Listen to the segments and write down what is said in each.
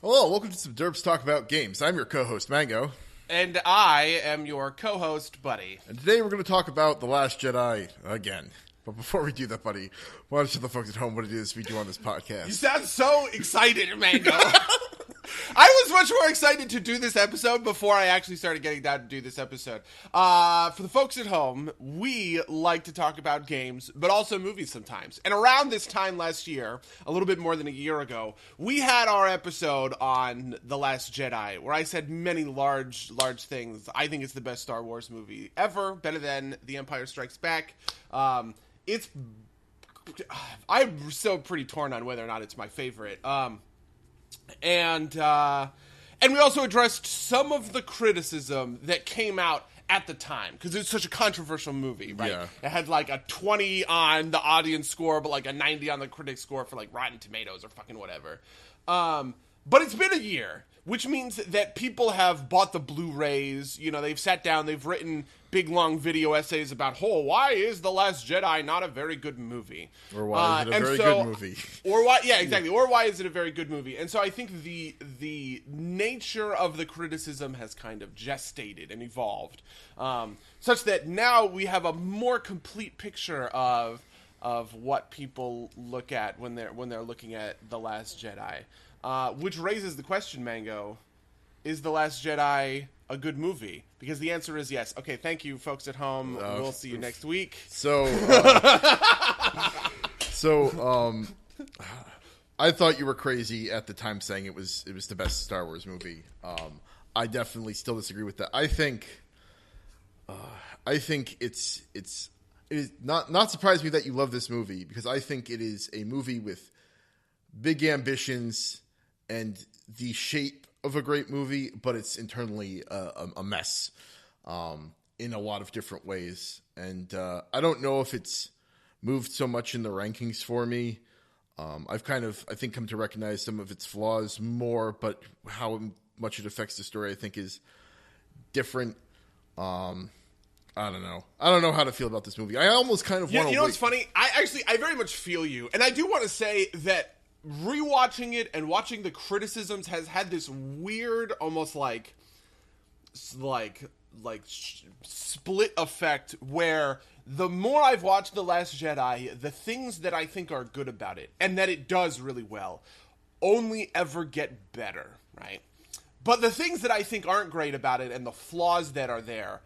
Hello, welcome to some Derps Talk About Games. I'm your co-host, Mango. And I am your co-host, Buddy. And today we're going to talk about The Last Jedi again. But before we do that, Buddy, why don't you tell the folks at home what it is we do on this podcast? You sound so excited, Mango. I was much more excited to do this episode before I actually started getting down to do this episode. For the folks at home, we like to talk about games, but also movies sometimes. And around this time last year, a little bit more than a year ago, we had our episode on The Last Jedi, where I said many large things. I think it's the best Star Wars movie ever, better than The Empire Strikes Back. I'm still pretty torn on whether or not it's my favorite. And we also addressed some of the criticism that came out at the time, because it's such a controversial movie, right? Yeah. It had like a 20 on the audience score, but like a 90 on the critic score for like Rotten Tomatoes or fucking whatever. But it's been a year, which means that people have bought the Blu-rays, you know, they've sat down, they've written big, long video essays about, why is The Last Jedi not a very good movie? Or why is it a very good movie? Or why, yeah, exactly. Or why is it a very good movie? And so I think the nature of the criticism has kind of gestated and evolved, such that now we have a more complete picture of what people look at when they're looking at The Last Jedi. Which raises the question, Mango, is The Last Jedi a good movie? Because the answer is yes. Okay, thank you, folks at home. We'll see you next week. I thought you were crazy at the time saying it was the best Star Wars movie. I definitely still disagree with that. I think it is not surprised me that you love this movie, because I think it is a movie with big ambitions and the shape of a great movie, but it's internally a mess in a lot of different ways. And I don't know if it's moved so much in the rankings for me. I've I think come to recognize some of its flaws more, but how much it affects the story, I think, is different. I don't know. I don't know how to feel about this movie. I almost kind of want to. You know what's funny? I very much feel you, and I do want to say that rewatching it and watching the criticisms has had this weird, almost like split effect, where the more I've watched The Last Jedi, the things that I think are good about it, and that it does really well, only ever get better, right? But the things that I think aren't great about it, and the flaws that are there,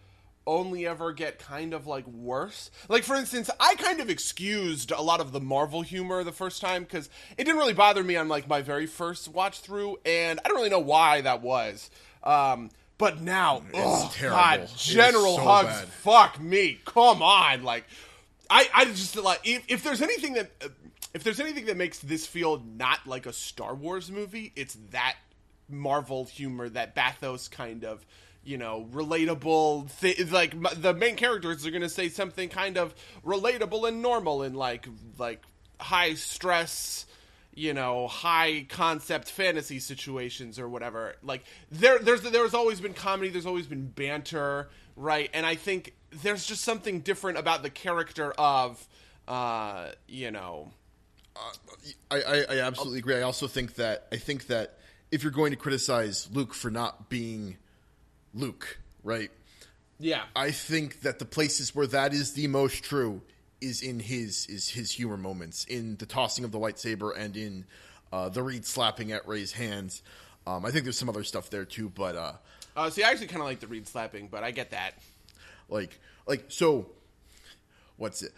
only ever get kind of like worse. Like, for instance, I kind of excused a lot of the Marvel humor the first time, because it didn't really bother me on like my very first watch through, and I don't really know why that was. But now, it's terrible. God, General so Hugs, bad. Fuck me, come on. Like, I just like, if there's anything that makes this feel not like a Star Wars movie, it's that Marvel humor, that bathos kind of, you know, relatable like the main characters are going to say something kind of relatable and normal in like high stress, you know, high concept fantasy situations or whatever. Like there's always been comedy, there's always been banter, right? And I think there's just something different about the character of you know, I absolutely agree. I also think that if you're going to criticize Luke for not being Luke, right? Yeah. I think that the places where that is the most true is in his humor moments, in the tossing of the lightsaber and in the Reed slapping at Rey's hands. I think there's some other stuff there too, but see, I actually kind of like the Reed slapping, but I get that. So what's it?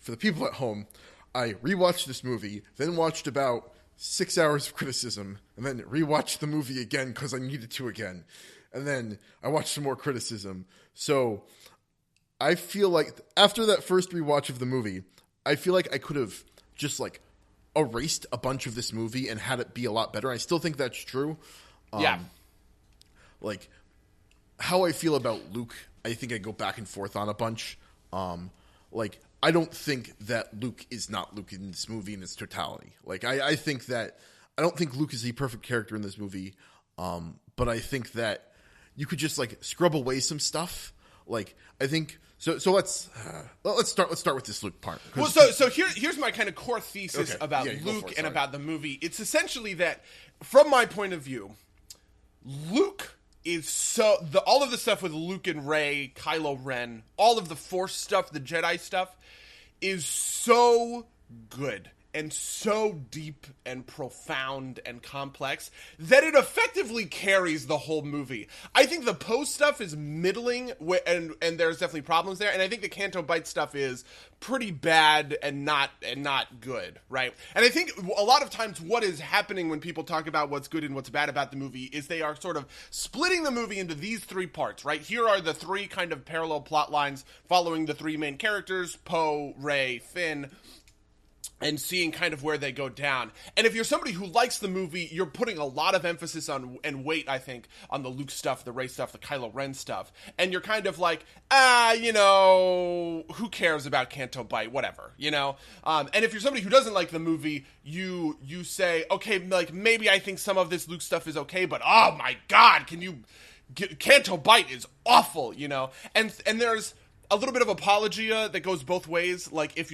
For the people at home, I rewatched this movie, then watched about 6 hours of criticism, and then rewatched the movie again because I needed to again. And then I watched some more criticism. So I feel like after that first rewatch of the movie, I feel like I could have just like erased a bunch of this movie and had it be a lot better. I still think that's true. Yeah. Like how I feel about Luke, I think I go back and forth on a bunch. I don't think that Luke is not Luke in this movie in its totality. Like, I think that I don't think Luke is the perfect character in this movie, but I think that you could just, like, scrub away some stuff. Like, I think let's start with this Luke part. Well, so here's my kind of core thesis about Yeah, Luke and about the movie. It's essentially that, from my point of view, Luke is all of the stuff with Luke and Rey, Kylo Ren, all of the Force stuff, the Jedi stuff, is so good and so deep and profound and complex that it effectively carries the whole movie. I think the Poe stuff is middling, and there's definitely problems there, and I think the Canto Bight stuff is pretty bad and not good, right? And I think a lot of times what is happening when people talk about what's good and what's bad about the movie is they are sort of splitting the movie into these three parts, right? Here are the three kind of parallel plot lines following the three main characters, Poe, Rey, Finn, and seeing kind of where they go down. And if you're somebody who likes the movie, you're putting a lot of emphasis on and weight, I think, on the Luke stuff, the Rey stuff, the Kylo Ren stuff. And you're kind of like, who cares about Canto Bight, whatever, And if you're somebody who doesn't like the movie, you say, okay, like, maybe I think some of this Luke stuff is okay, but oh my God, Canto Bight is awful, And there's a little bit of apologia that goes both ways. Like, if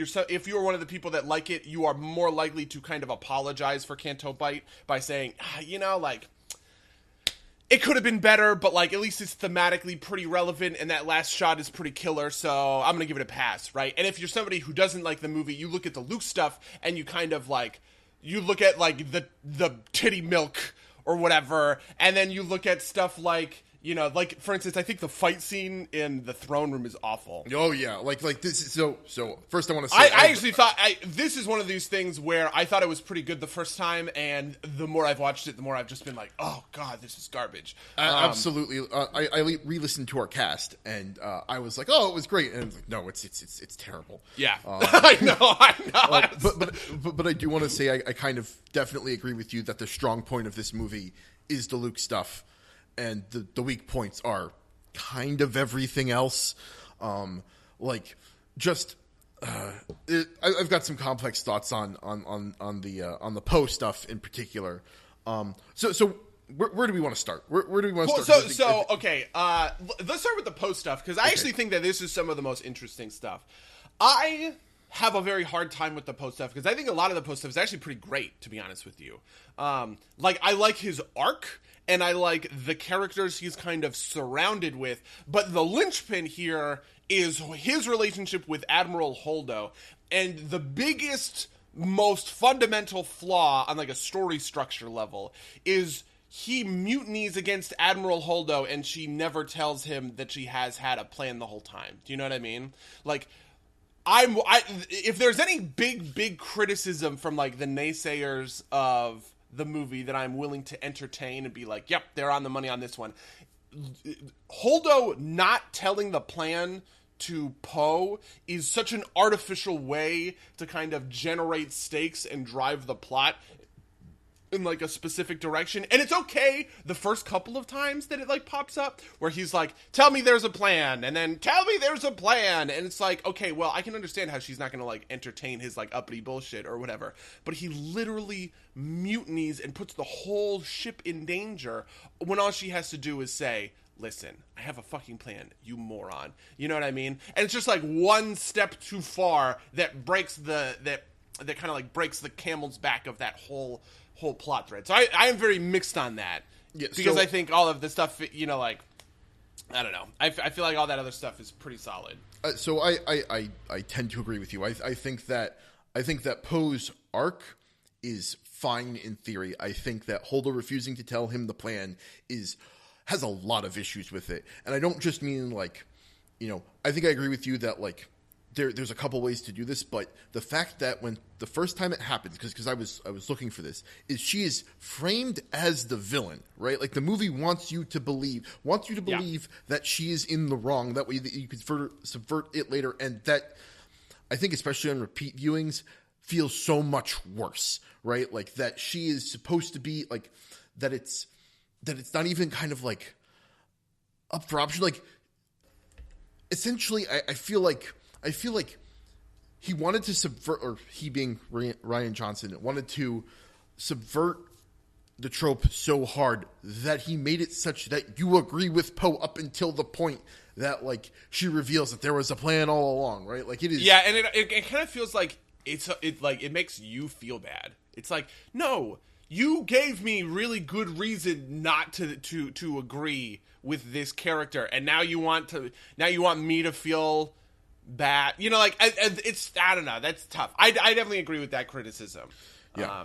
you're one of the people that like it, you are more likely to kind of apologize for Canto Bight by saying, like, it could have been better, but, like, at least it's thematically pretty relevant, and that last shot is pretty killer, so I'm gonna give it a pass, right? And if you're somebody who doesn't like the movie, you look at the Luke stuff, and you kind of, like, you look at, like, the titty milk or whatever, and then you look at stuff like, like, for instance, I think the fight scene in the throne room is awful. Oh yeah, like this. So first I want to say, I actually thought this is one of these things where I thought it was pretty good the first time, and the more I've watched it, the more I've just been like, oh God, this is garbage. Absolutely. I re-listened to our cast, and I was like, oh, it was great, and I was like, no, it's terrible. Yeah, I know. But I do want to say I kind of definitely agree with you that the strong point of this movie is the Luke stuff. And the weak points are kind of everything else. I've got some complex thoughts on the Poe stuff in particular. So where do we want to start? Where do we want to start? Okay. Let's start with the Poe stuff, because I actually think that this is some of the most interesting stuff. I have a very hard time with the Poe stuff because I think a lot of the Poe stuff is actually pretty great, to be honest with you. I like his arc, and I like the characters he's kind of surrounded with, but the linchpin here is his relationship with Admiral Holdo, and the biggest, most fundamental flaw on, like, a story structure level is he mutinies against Admiral Holdo, and she never tells him that she has had a plan the whole time. Do you know what I mean? Like, if there's any big criticism from, like, the naysayers of the movie that I'm willing to entertain and be like, yep, they're on the money on this one, Holdo not telling the plan to Poe is such an artificial way to kind of generate stakes and drive the plot in, like, a specific direction. And it's okay the first couple of times that it, like, pops up where he's like, tell me there's a plan, and then tell me there's a plan, and it's like, okay, well, I can understand how she's not gonna, like, entertain his, like, uppity bullshit or whatever, but he literally mutinies and puts the whole ship in danger when all she has to do is say, listen, I have a fucking plan, you moron. You know what I mean? And it's just, like, one step too far that breaks that kind of, like, breaks the camel's back of that whole plot thread. So I am very mixed on that. Yeah, because I think all of the stuff, like, I don't know. I feel like all that other stuff is pretty solid. So I tend to agree with you. I think that Poe's arc is fine in theory. I think that Holdo refusing to tell him the plan has a lot of issues with it. And I don't just mean, like, I think I agree with you that, like, there's a couple ways to do this, but the fact that when the first time it happens, because I was looking for this, is she is framed as the villain, right? Like, the movie wants you to believe that she is in the wrong. That way that you could subvert it later, and that, I think, especially on repeat viewings, feels so much worse, right? Like, that she is supposed to be, like, that it's not even kind of, like, up for option. Like, essentially, I feel like he wanted to subvert, or he being Rian Johnson, wanted to subvert the trope so hard that he made it such that you agree with Poe up until the point that like she reveals that there was a plan all along, right? Like it is. Yeah, and it kind of feels like it makes you feel bad. It's like, no, you gave me really good reason not to agree with this character, and now you want me to feel bad. You know, like it's, I don't know. That's tough. I definitely agree with that criticism. Yeah.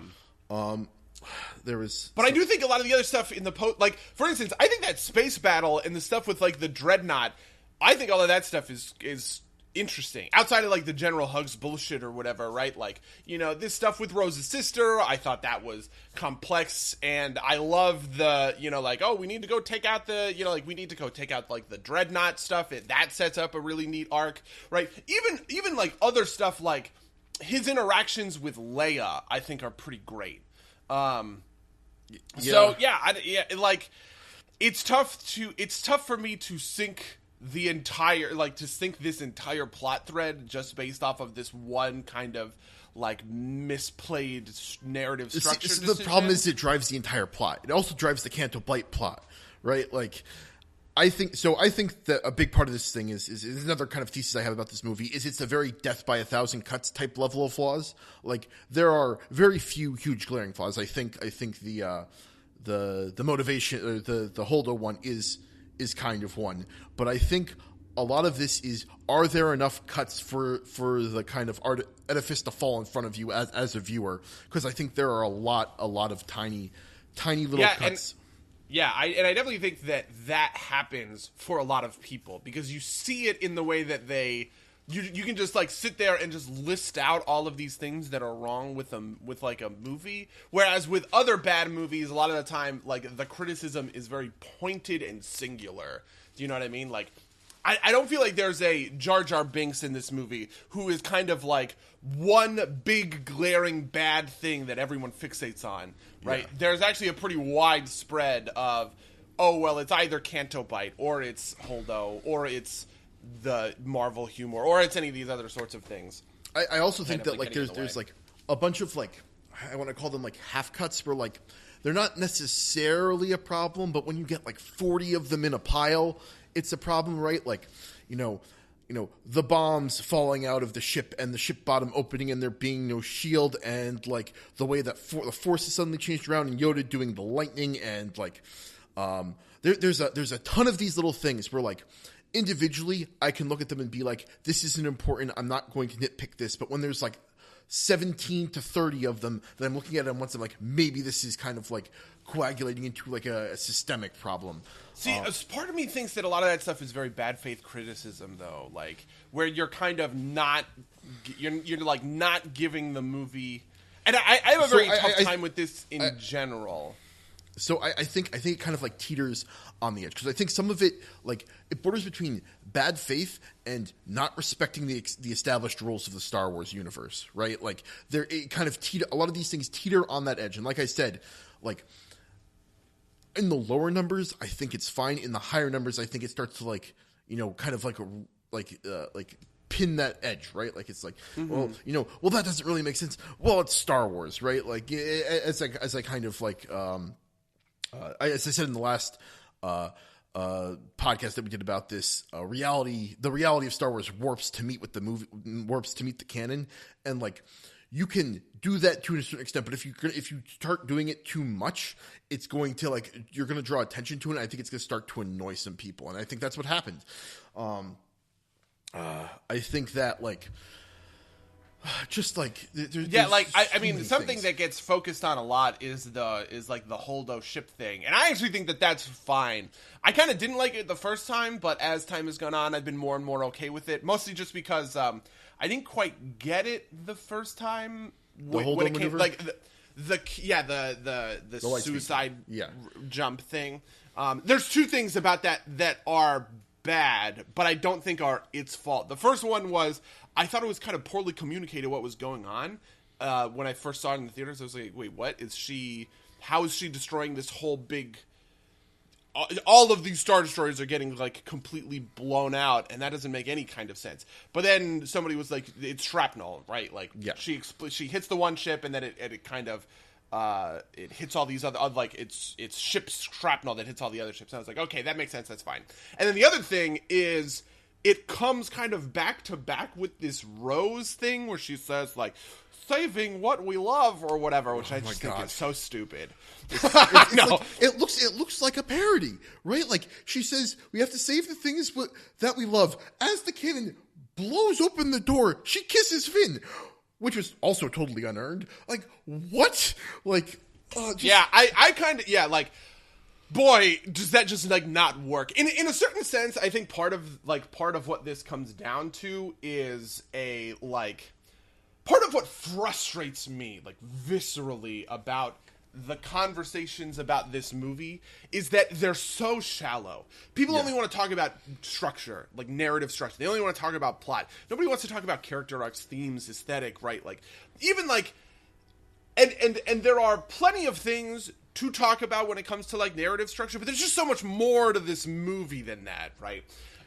There was, but I do think a lot of the other stuff in the like, for instance, I think that space battle and the stuff with like the dreadnought, I think all of that stuff is interesting outside of like the General Hugs bullshit or whatever, right? Like, you know, this stuff with Rose's sister, I thought that was complex, and I love the, you know, like, oh, we need to go take out the, you know, like we need to go take out like the dreadnought stuff. That sets up a really neat arc, right? Even like other stuff like his interactions with Leia, I think are pretty great. So like it's tough for me to sink this entire plot thread just based off of this one kind of like misplayed narrative structure. The problem is it drives the entire plot. It also drives the Canto Bight plot, right? Like, I think that a big part of this thing is another kind of thesis I have about this movie is it's a very death by a thousand cuts type level of flaws. Like, there are very few huge glaring flaws. I think the motivation, or the Holdo one is kind of one, but I think a lot of this is, are there enough cuts for the kind of edifice to fall in front of you as a viewer? Because I think there are a lot of tiny little cuts. I definitely think that happens for a lot of people, because you see it in the way that you can just like sit there and just list out all of these things that are wrong with like a movie. Whereas with other bad movies, a lot of the time, like the criticism is very pointed and singular. Do you know what I mean? Like, I don't feel like there's a Jar Jar Binks in this movie who is kind of like one big glaring bad thing that everyone fixates on, right? Yeah. There's actually a pretty wide spread of, oh, well, it's either Canto Bight, or it's Holdo, or it's the Marvel humor, or it's any of these other sorts of things. I also think that like there's like a bunch of like, I want to call them like half cuts, where like they're not necessarily a problem, but when you get like 40 of them in a pile, it's a problem, right? Like, you know, the bombs falling out of the ship and the ship bottom opening and there being no shield, and like the way that the force is suddenly changed around, and Yoda doing the lightning, and like there's a ton of these little things where like individually I can look at them and be like, this isn't important, I'm not going to nitpick this. But when there's like 17 to 30 of them that I'm looking at them once, I'm like, maybe this is kind of like coagulating into like a systemic problem. See, part of me thinks that a lot of that stuff is very bad faith criticism, though, like where you're kind of not, you're like not giving the movie, and I have a very tough time with this in general. So I think it kind of like teeters on the edge, because I think some of it, like, it borders between bad faith and not respecting the established rules of the Star Wars universe, right? Like, it kind of a lot of these things teeter on that edge, and like I said, like, in the lower numbers, I think it's fine. In the higher numbers, I think it starts to like, you know, kind of like pin that edge, right? Like, it's like, well, that doesn't really make sense. Well, it's Star Wars, right? Like, as I kind of like, as I said in the last podcast that we did about this, the reality of Star Wars warps to meet with the movie, warps to meet the canon, and like, you can do that to a certain extent, but if you start doing it too much, it's going to like, you're going to draw attention to it, and I think it's going to start to annoy some people, and I think that's what happened. I think that like, just like I mean, something that gets focused on a lot is like the Holdo ship thing, and I actually think that that's fine. I kind of didn't like it the first time, but as time has gone on, I've been more and more okay with it. Mostly just because I didn't quite get it the first time when it came, like the suicide jump thing. There's two things about that are bad, but I don't think are its fault. The first one was, I thought it was kind of poorly communicated what was going on. When I first saw it in the theaters, I was like, wait, what? How is she destroying this whole big... all of these Star Destroyers are getting like completely blown out, and that doesn't make any kind of sense. But then somebody was like, it's shrapnel, right? Like, she hits the one ship, and then it kind of it hits all these other, like, it's ship's shrapnel that hits all the other ships. And I was like, okay, that makes sense, that's fine. And then the other thing is, it comes kind of back to back with this Rose thing where she says, like, saving what we love or whatever, which I just think is so stupid. It looks like a parody, right? Like, she says, we have to save the things that we love. As the cannon blows open the door, she kisses Finn, which was also totally unearned. Like, what? Like, I kind of, like, boy, does that just, like, not work. In a certain sense, I think part of what this comes down to is part of what frustrates me, like, viscerally about the conversations about this movie is that they're so shallow. People only want to talk about structure, like narrative structure. They only want to talk about plot. Nobody wants to talk about character arcs, themes, aesthetic, right? Like, even like, and there are plenty of things to talk about when it comes to like narrative structure, but there's just so much more to this movie than that, right?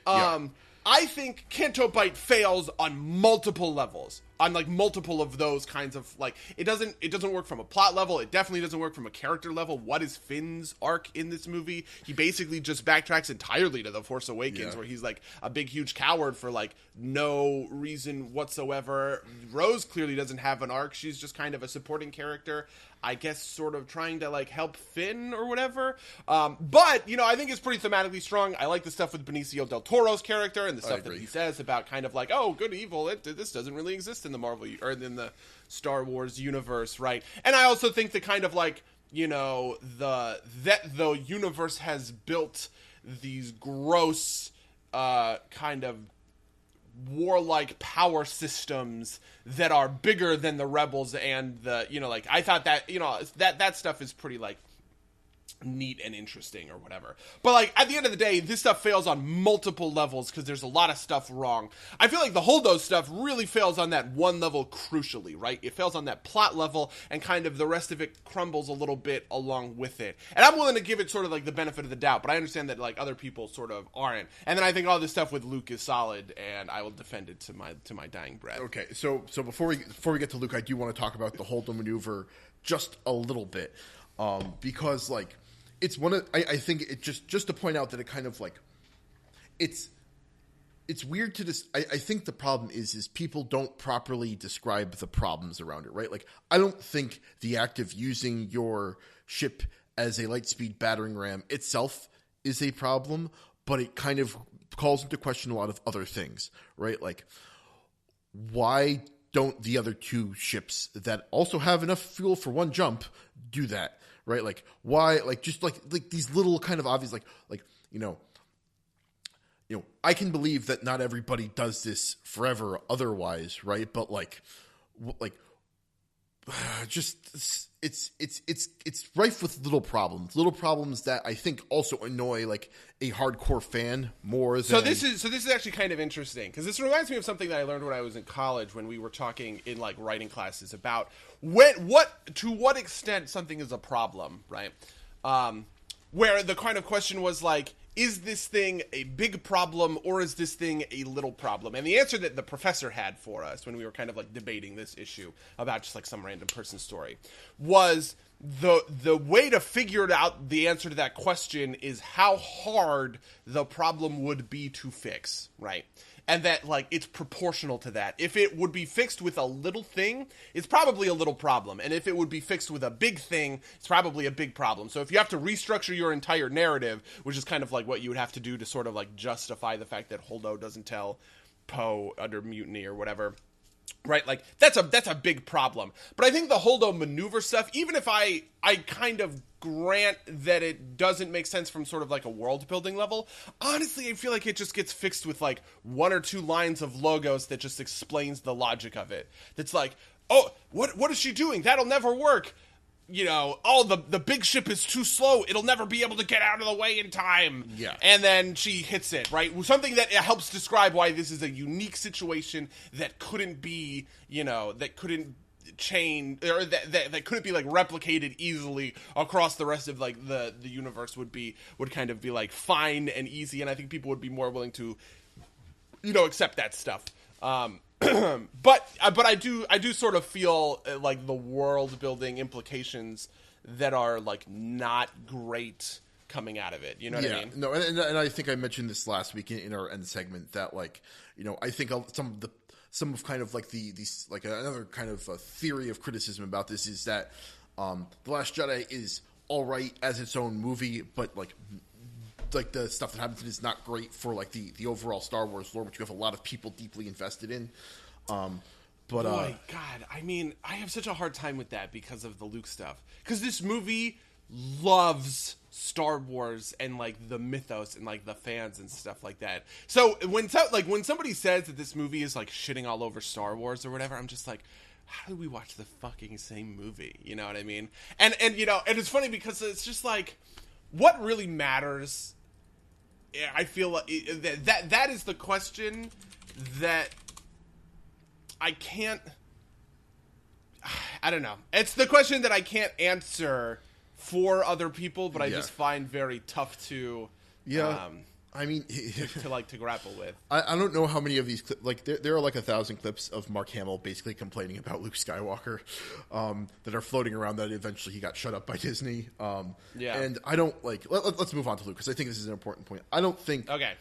I think Canto Bight fails on multiple levels. On like multiple of those kinds of like, it doesn't work from a plot level. It definitely doesn't work from a character level. What is Finn's arc in this movie? He basically just backtracks entirely to The Force Awakens, where he's like a big huge coward for like no reason whatsoever. Rose clearly doesn't have an arc. She's just kind of a supporting character, I guess, sort of trying to like help Finn or whatever. But you know, I think it's pretty thematically strong. I like the stuff with Benicio del Toro's character and the stuff that he says about kind of like, oh, good, evil. This doesn't really exist in the Marvel or in the Star Wars universe, right? And I also think the kind of like, you know, that the universe has built these gross kind of warlike power systems that are bigger than the rebels, and the, you know, like, I thought that, you know, that stuff is pretty like neat and interesting or whatever. But like, at the end of the day, this stuff fails on multiple levels because there's a lot of stuff wrong. I feel like the Holdo stuff really fails on that one level crucially, right? It fails on that plot level, and kind of the rest of it crumbles a little bit along with it. And I'm willing to give it sort of like the benefit of the doubt, but I understand that like other people sort of aren't. And then I think all this stuff with Luke is solid, and I will defend it to my dying breath. Okay, so before we get to Luke, I do want to talk about the Holdo maneuver just a little bit, because like, it's one of, I think it just to point out that it kind of like, it's weird to just, I think the problem is people don't properly describe the problems around it, right? Like, I don't think the act of using your ship as a lightspeed battering ram itself is a problem, but it kind of calls into question a lot of other things, right? Like, why don't the other two ships that also have enough fuel for one jump do that? Right? Like, why, like, just like these little kind of obvious, like, you know, I can believe that not everybody does this forever otherwise, right? But like, just, it's rife with little problems that I think also annoy like a hardcore fan more than. So this is actually kind of interesting, because this reminds me of something that I learned when I was in college, when we were talking in like writing classes about to what extent something is a problem, right? Where the kind of question was like, is this thing a big problem or is this thing a little problem? And the answer that the professor had for us when we were kind of like debating this issue about just like some random person's story was the way to figure out the answer to that question is how hard the problem would be to fix, right? And that, like, it's proportional to that. If it would be fixed with a little thing, it's probably a little problem. And if it would be fixed with a big thing, it's probably a big problem. So if you have to restructure your entire narrative, which is kind of like what you would have to do to sort of, like, justify the fact that Holdo doesn't tell Poe under mutiny or whatever, right? Like, that's a big problem. But I think the Holdo maneuver stuff, even if I kind of grant that it doesn't make sense from sort of like a world building level, honestly, I feel like it just gets fixed with like one or two lines of logos that just explains the logic of it. That's like, oh, what is she doing? That'll never work. You know, oh, the big ship is too slow. It'll never be able to get out of the way in time. Yeah. And then she hits it, right? Something that helps describe why this is a unique situation that couldn't be, you know, that couldn't change, or that couldn't be like replicated easily across the rest of like the universe would kind of be like fine and easy. And I think people would be more willing to, you know, accept that stuff. but I do sort of feel like the world building implications that are like not great coming out of it. You know what I mean? No, and I think I mentioned this last week in our end segment that, like, you know, I think some of kind of like these like another kind of theory of criticism about this is that The Last Jedi is all right as its own movie, but like the stuff that happens in it is not great for like the overall Star Wars lore, which you have a lot of people deeply invested in. But boy, God, I mean, I have such a hard time with that because of the Luke stuff. Because this movie loves Star Wars and like the mythos and like the fans and stuff like that. So when somebody says that this movie is like shitting all over Star Wars or whatever, I'm just like, how do we watch the fucking same movie? You know what I mean? And you know, and it's funny because it's just like, what really matters? I feel like that is the question that I can't. I don't know. It's the question that I can't answer for other people, but I just find very tough to. I mean, to grapple with. I don't know how many of these like there are like 1,000 clips of Mark Hamill basically complaining about Luke Skywalker that are floating around that eventually he got shut up by Disney. And I don't like. Let's move on to Luke because I think this is an important point. I don't think. Okay.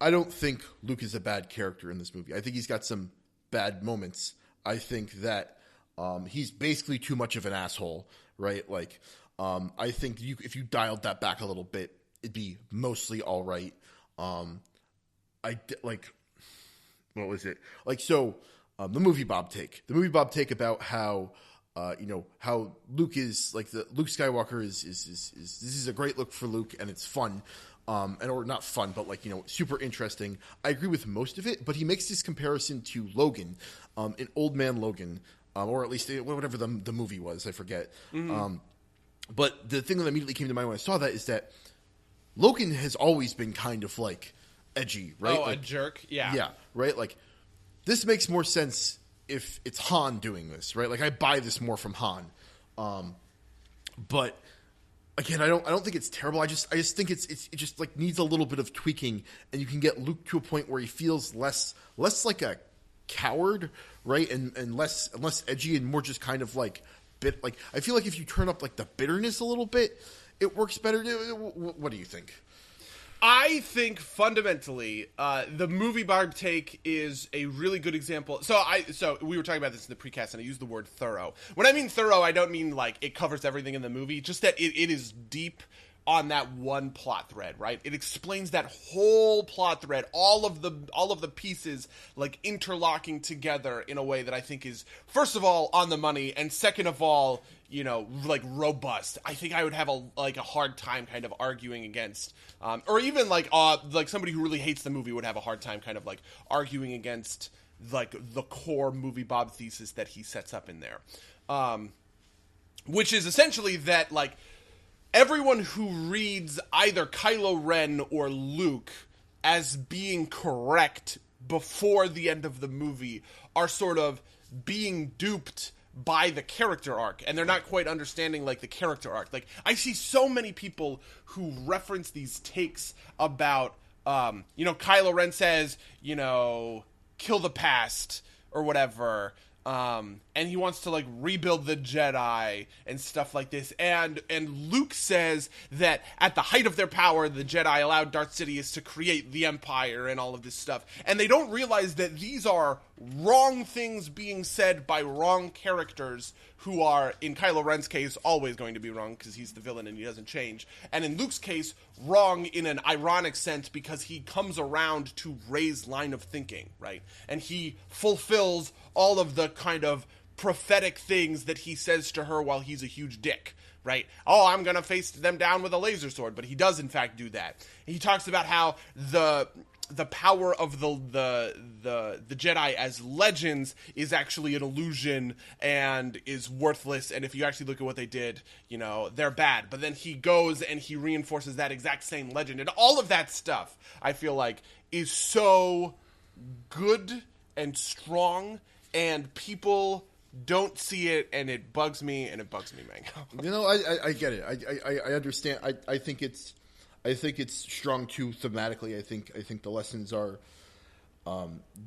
I don't think Luke is a bad character in this movie. I think he's got some bad moments. I think that he's basically too much of an asshole, right? Like. I think if you dialed that back a little bit, it'd be mostly all right. What was it? Like, so, the movie Bob take about how, how Luke is like Luke Skywalker is this is a great look for Luke and it's fun. Or not fun, but like, you know, super interesting. I agree with most of it, but he makes this comparison to Logan, in Old Man Logan, or at least whatever the movie was, I forget. Mm-hmm. But the thing that immediately came to mind when I saw that is that Logan has always been kind of like edgy, right? Oh, like, a jerk? Yeah. Yeah, right? Like, this makes more sense if it's Han doing this, right? Like, I buy this more from Han. But again, I don't think it's terrible. I just think it just like needs a little bit of tweaking, and you can get Luke to a point where he feels less like a coward, right? And less edgy and more just kind of like like I feel like if you turn up like the bitterness a little bit, it works better. What do you think? I think fundamentally, the movie Barb take is a really good example. So we were talking about this in the precast, and I used the word thorough. When I mean thorough, I don't mean like it covers everything in the movie, just that it is deep on that one plot thread, right? It explains that whole plot thread, all of the pieces like interlocking together in a way that I think is, first of all, on the money, and second of all, you know, like robust. I think I would have a hard time kind of arguing against, or even like somebody who really hates the movie would have a hard time kind of like arguing against like the core movie Bob thesis that he sets up in there, which is essentially that like everyone who reads either Kylo Ren or Luke as being correct before the end of the movie are sort of being duped by the character arc, and they're not quite understanding like the character arc. Like, I see so many people who reference these takes about Kylo Ren says, you know, kill the past or whatever, and he wants to like rebuild the Jedi and stuff like this, and Luke says that at the height of their power, the Jedi allowed Darth Sidious to create the Empire and all of this stuff, and they don't realize that these are wrong things being said by wrong characters who are, in Kylo Ren's case, always going to be wrong because he's the villain and he doesn't change, and in Luke's case, wrong in an ironic sense because he comes around to Rey's line of thinking, right? And he fulfills all of the kind of prophetic things that he says to her while he's a huge dick, right? Oh, I'm gonna face them down with a laser sword, but he does in fact do that. He talks about how the power of the Jedi as legends is actually an illusion and is worthless, and if you actually look at what they did, you know, they're bad. But then he goes and he reinforces that exact same legend, and all of that stuff, I feel like, is so good and strong, and people don't see it, and it bugs me, man. You know, I get it. I understand. I think it's I think it's strong too thematically. I think the lessons are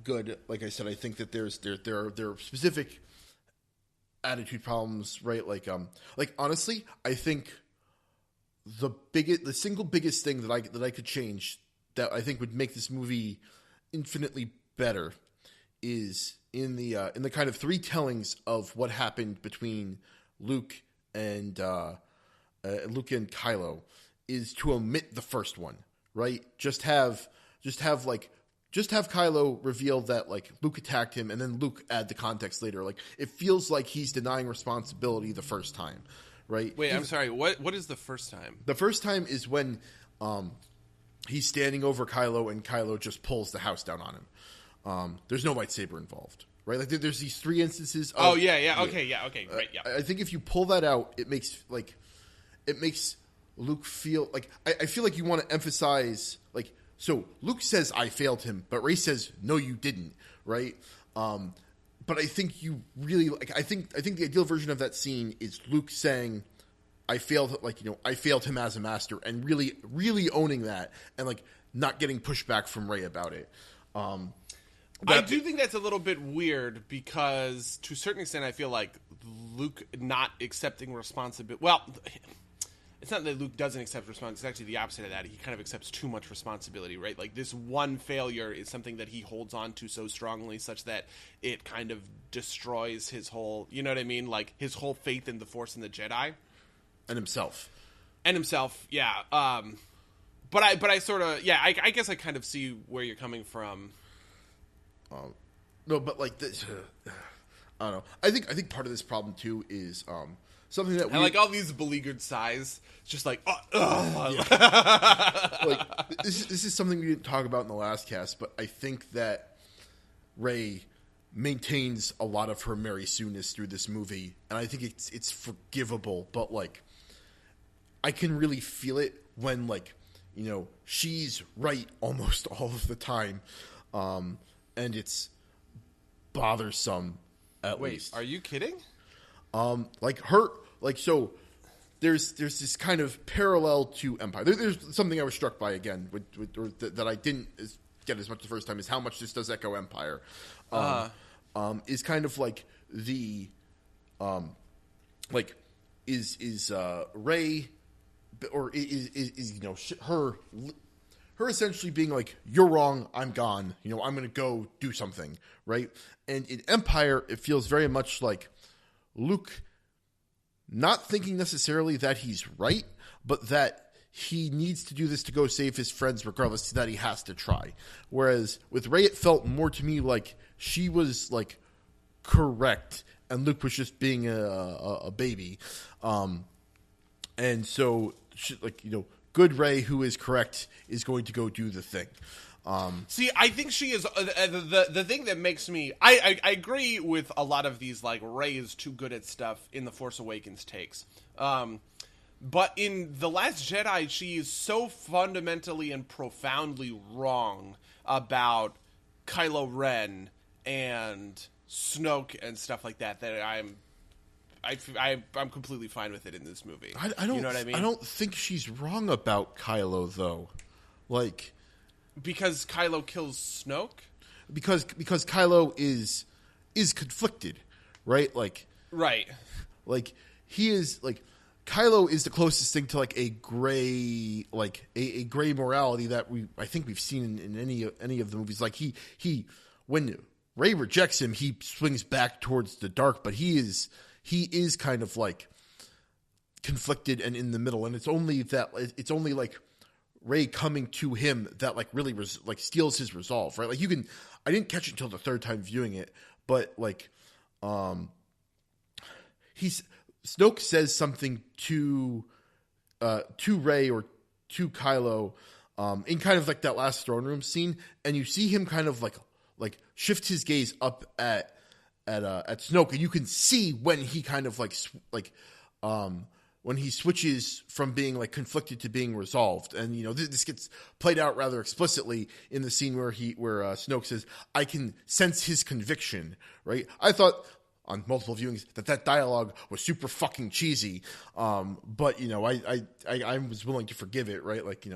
good. Like I said, I think that there are specific attitude problems, right? Like honestly, I think the single biggest thing that I could change that I think would make this movie infinitely better is in the kind of three tellings of what happened between Luke and Kylo, is to omit the first one, right? Just have Kylo reveal that like Luke attacked him, and then Luke add the context later. Like it feels like he's denying responsibility the first time, right? Wait, I'm sorry. What is the first time? The first time is when he's standing over Kylo, and Kylo just pulls the house down on him. There's no lightsaber involved, right? Like there's these three instances. Okay, right, yeah. I think if you pull that out, it makes Luke feel like I feel like you want to emphasize like. So Luke says, I failed him, but Rey says, no, you didn't, right? But I think you really, like, I think the ideal version of that scene is Luke saying, I failed him as a master, and really, really owning that, and, like, not getting pushback from Rey about it. I do think that's a little bit weird, because, to a certain extent, I feel like Luke not accepting responsibility, well... It's not that Luke doesn't accept responsibility. It's actually the opposite of that. He kind of accepts too much responsibility, right? Like, this one failure is something that he holds on to so strongly such that it kind of destroys his whole, you know what I mean? Like, his whole faith in the Force and the Jedi. And himself. Yeah. But I sort of, yeah, I guess I kind of see where you're coming from. No, but, like, this, I don't know. I think part of this problem, too, is... something that I like all these beleaguered sighs. It's just like, like this is something we didn't talk about in the last cast, but I think that Rey maintains a lot of her Mary Sue-ness through this movie, and I think it's forgivable. But like, I can really feel it when like, you know, she's right almost all of the time, and it's bothersome. At least, are you kidding? So there's this kind of parallel to Empire. There's something I was struck by again, that I didn't get as much the first time, is how much this does echo Empire. Is kind of like the, like is Rey, or is you know her essentially being like, you're wrong, I'm gone. You know, I'm going to go do something, right? And in Empire, it feels very much like Luke not thinking necessarily that he's right, but that he needs to do this to go save his friends regardless, that he has to try. Whereas with Rey, it felt more to me like she was like correct and Luke was just being a baby. And so, like, you know, good Rey, who is correct, is going to go do the thing. See, I think she is the thing that makes me. I agree with a lot of these, like, Rey is too good at stuff in the Force Awakens takes. But in The Last Jedi, she is so fundamentally and profoundly wrong about Kylo Ren and Snoke and stuff like that I'm completely fine with it in this movie. I don't, you know what I mean? I don't think she's wrong about Kylo, though. Like, because Kylo kills Snoke? Because Kylo is conflicted, right? Like, right. Like, he is, like, Kylo is the closest thing to like a gray, like a gray morality that I think we've seen in any of the movies. Like he when Rey rejects him, he swings back towards the dark, but he is kind of like conflicted and in the middle. And it's only like Rey coming to him that like really like steals his resolve, right? Like I didn't catch it until the third time viewing it, but like Snoke says something to Rey or to Kylo in kind of like that last throne room scene, and you see him kind of like shift his gaze up at Snoke, and you can see when he kind of when he switches from being like conflicted to being resolved. And you know this gets played out rather explicitly in the scene where Snoke says, "I can sense his conviction." Right? I thought on multiple viewings that dialogue was super fucking cheesy. But I was willing to forgive it, right? Like,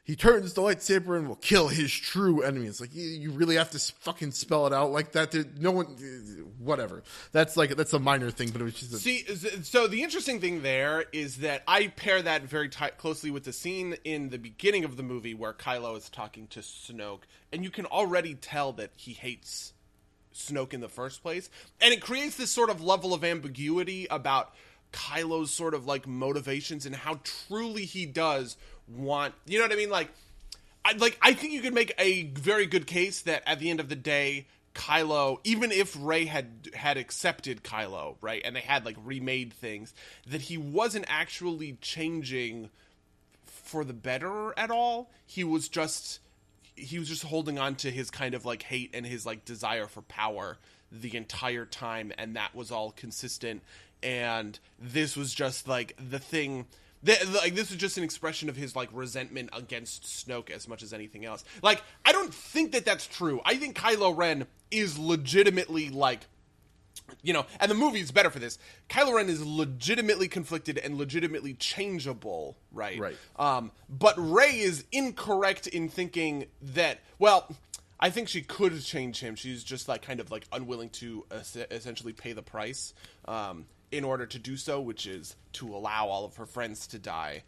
he turns the lightsaber and will kill his true enemy. It's like, you really have to fucking spell it out like that. No one, whatever. That's a minor thing, but it was just so the interesting thing there is that I pair that very closely with the scene in the beginning of the movie where Kylo is talking to Snoke, and you can already tell that he hates Snoke in the first place, and it creates this sort of level of ambiguity about Kylo's sort of like motivations and how truly he does want, you know what I mean? I think you could make a very good case that at the end of the day, Kylo, even if Rey had accepted Kylo, right, and they had like remade things, that he wasn't actually changing for the better at all. He was just holding on to his kind of like hate and his like desire for power the entire time, and that was all consistent. And this was just like the thing like this was just an expression of his like resentment against Snoke as much as anything else. Like, I don't think that that's true. I think Kylo Ren is legitimately like, and the movie is better for this. Kylo Ren is legitimately conflicted and legitimately changeable, right? Right. But Rey is incorrect in thinking that, well, I think she could change him. She's just like kind of like unwilling to essentially pay the price in order to do so, which is to allow all of her friends to die.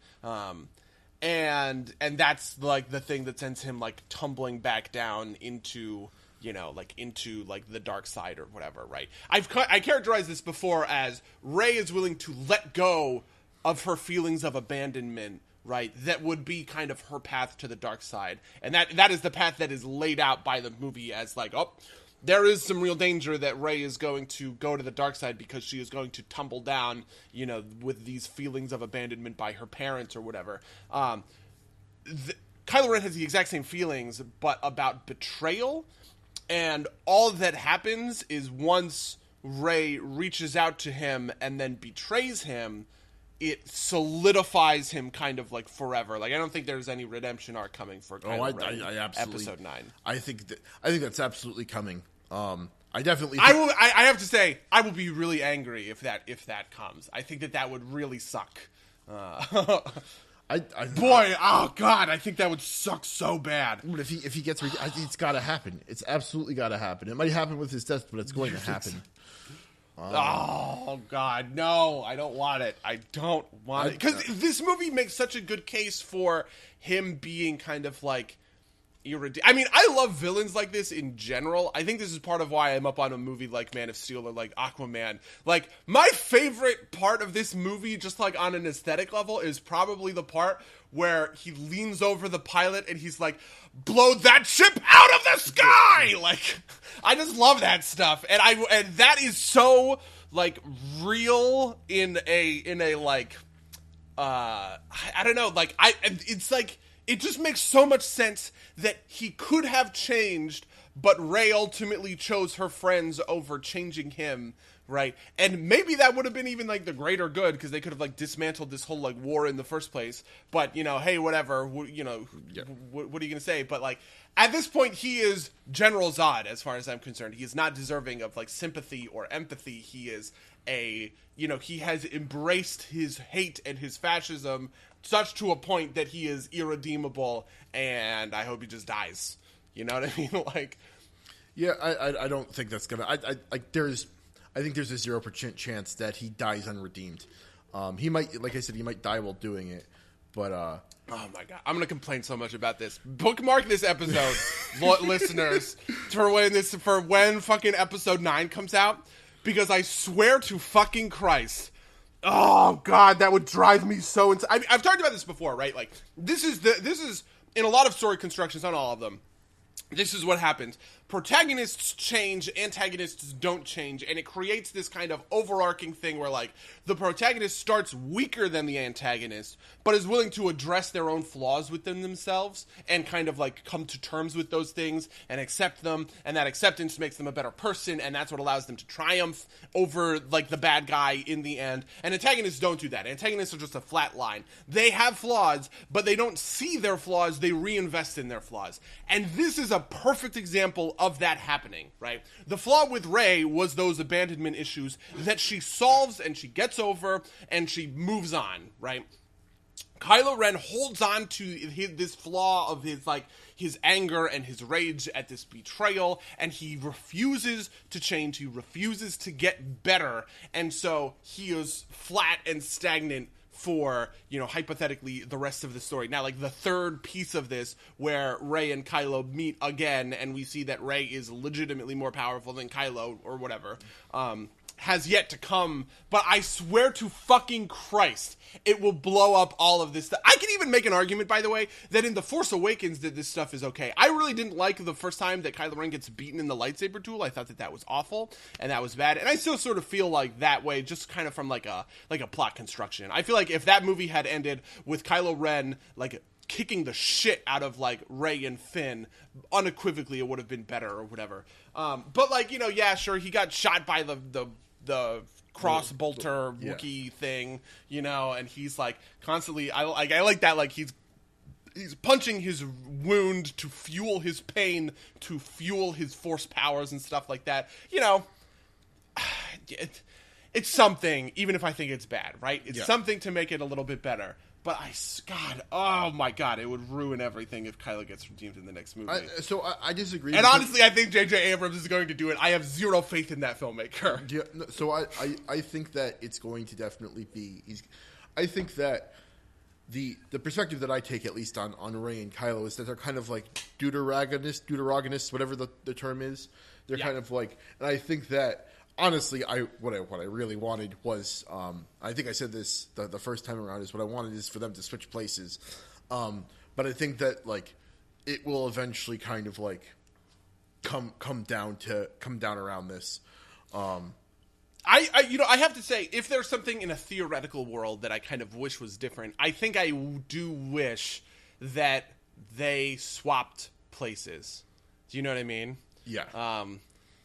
And that's like the thing that sends him like tumbling back down into the dark side or whatever, right? I characterized this before as Rey is willing to let go of her feelings of abandonment, right? That would be kind of her path to the dark side. And that is the path that is laid out by the movie as like, oh, there is some real danger that Rey is going to go to the dark side because she is going to tumble down, with these feelings of abandonment by her parents or whatever. Kylo Ren has the exact same feelings, but about betrayal. And all that happens is once Rey reaches out to him and then betrays him, it solidifies him kind of like forever. Like, I don't think there's any redemption arc coming for Kylo Ren. I absolutely, Episode 9. I think that's absolutely coming. I definitely. I have to say, I will be really angry if that comes. I think that would really suck. Oh God, I think that would suck so bad. But if he gets, I think it's got to happen. It's absolutely got to happen. It might happen with his death, but it's going to happen. Oh God, no! I don't want it. I don't want it because this movie makes such a good case for him being kind of like I mean, I love villains like this in general. I think this is part of why I'm up on a movie like Man of Steel or like Aquaman. Like, my favorite part of this movie, just like on an aesthetic level, is probably the part where he leans over the pilot and he's like, blow that ship out of the sky! Like, I just love that stuff. And that is so like real in a like I don't know, like it's like it just makes so much sense that he could have changed, but Rey ultimately chose her friends over changing him, right? And maybe that would have been even like the greater good, because they could have like dismantled this whole like war in the first place. But hey, whatever, what are you gonna say? But like at this point, he is General Zod, as far as I'm concerned. He is not deserving of like sympathy or empathy. He is he has embraced his hate and his fascism such to a point that he is irredeemable, and I hope he just dies. You know what I mean? Like, yeah, I don't think that's gonna. I think there's a 0% chance that he dies unredeemed. He might, like I said, he might die while doing it, but oh my God, I'm gonna complain so much about this. Bookmark this episode, listeners, for when fucking episode 9 comes out, because I swear to fucking Christ. Oh God, that would drive me so insane. I've talked about this before, right? Like, this is in a lot of story constructions, not all of them. This is what happens. Protagonists change, antagonists don't change, and it creates this kind of overarching thing where, like, the protagonist starts weaker than the antagonist, but is willing to address their own flaws within themselves and kind of, like, come to terms with those things and accept them, and that acceptance makes them a better person, and that's what allows them to triumph over, like, the bad guy in the end. And antagonists don't do that. Antagonists are just a flat line. They have flaws, but they don't see their flaws, they reinvest in their flaws. And this is a a perfect example of that happening, right? The flaw with Rey was those abandonment issues that she solves and she gets over and she moves on, right? Kylo Ren holds on to this flaw of his anger and his rage at this betrayal, and he refuses to change. He refuses to get better, and so he is flat and stagnant for, hypothetically, the rest of the story. Now, like, the third piece of this, where Rey and Kylo meet again, and we see that Rey is legitimately more powerful than Kylo, or whatever, has yet to come, but I swear to fucking Christ, it will blow up all of this stuff. I can even make an argument, by the way, that in The Force Awakens that this stuff is okay. I really didn't like the first time that Kylo Ren gets beaten in the lightsaber duel. I thought that was awful, and that was bad, and I still sort of feel like that way, just kind of from like a plot construction. I feel like if that movie had ended with Kylo Ren, like, kicking the shit out of, like, Rey and Finn, unequivocally it would have been better or whatever. But, like, yeah, sure, he got shot by the cross bolter Wookiee thing, and he's like constantly. I like that. Like he's punching his wound to fuel his pain, to fuel his force powers and stuff like that. It's something. Even if I think it's bad, right? It's something to make it a little bit better. But oh my God, it would ruin everything if Kylo gets redeemed in the next movie. I disagree. And honestly, I think J.J. Abrams is going to do it. I have zero faith in that filmmaker. Yeah, so I think that it's going to definitely be. I think that the perspective that I take, at least on Rey and Kylo, is that they're kind of like deuterogonists, whatever the term is. They're kind of like, and I think that. Honestly, what I really wanted was, I think I said this the first time around, is what I wanted is for them to switch places. But I think that, like, it will eventually kind of like come down around this. I have to say, if there's something in a theoretical world that I kind of wish was different, I think I do wish that they swapped places. Do you know what I mean? Yeah.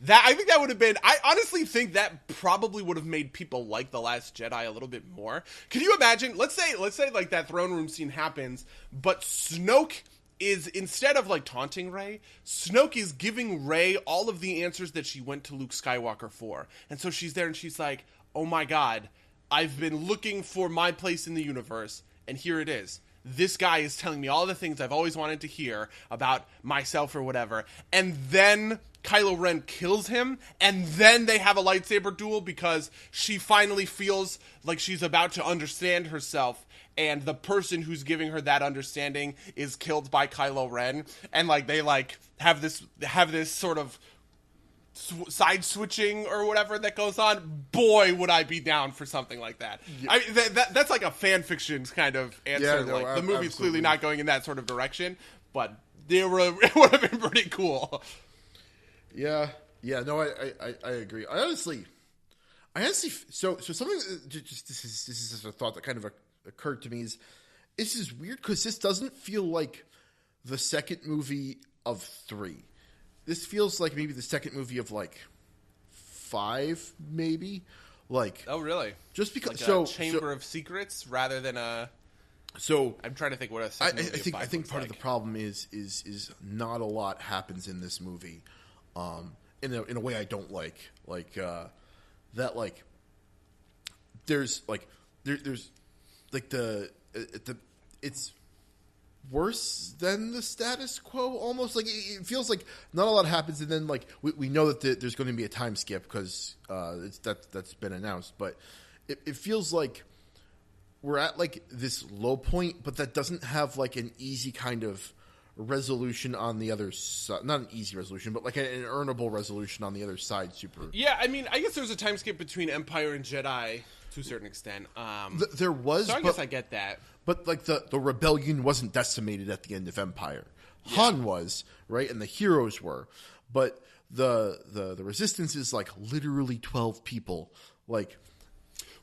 I think that would have been. I honestly think that probably would have made people like The Last Jedi a little bit more. Can you imagine? Let's say like that throne room scene happens, but Snoke is, instead of like taunting Rey, Snoke is giving Rey all of the answers that she went to Luke Skywalker for, and so she's there and she's like, "Oh my God, I've been looking for my place in the universe, and here it is. This guy is telling me all the things I've always wanted to hear about myself or whatever," and then Kylo Ren kills him, and then they have a lightsaber duel because she finally feels like she's about to understand herself, and the person who's giving her that understanding is killed by Kylo Ren, and like they like have this sort of side switching or whatever that goes on. Boy, would I be down for something like that. Yeah. I mean, that's like a fan fiction kind of answer. Yeah, no, like the movie's absolutely. Clearly not going in that sort of direction, but it would have been pretty cool. Yeah, no, I agree. I honestly, so something. Just this is just a thought that kind of occurred to me is this is weird because this doesn't feel like the second movie of 3. This feels like maybe the second movie of like 5, maybe. Like, oh really? Just because like a Chamber of Secrets rather than a. So I'm trying to think what a second movie I think part of the problem is not a lot happens in this movie. In a way I don't like that, like there's like there's like it's worse than the status quo almost. Like it feels like not a lot happens, and then like we know that there's going to be a time skip because that's been announced, but it feels like we're at like this low point, but that doesn't have like an easy kind of resolution on the other side. Not an easy resolution, but like an earnable resolution on the other side. Super. Yeah, I mean, I guess there's a time skip between Empire and Jedi to a certain extent. There was. So I guess I get that. But like the rebellion wasn't decimated at the end of Empire. Yeah. Han was, right, and the heroes were, but the resistance is like literally 12 people. Like.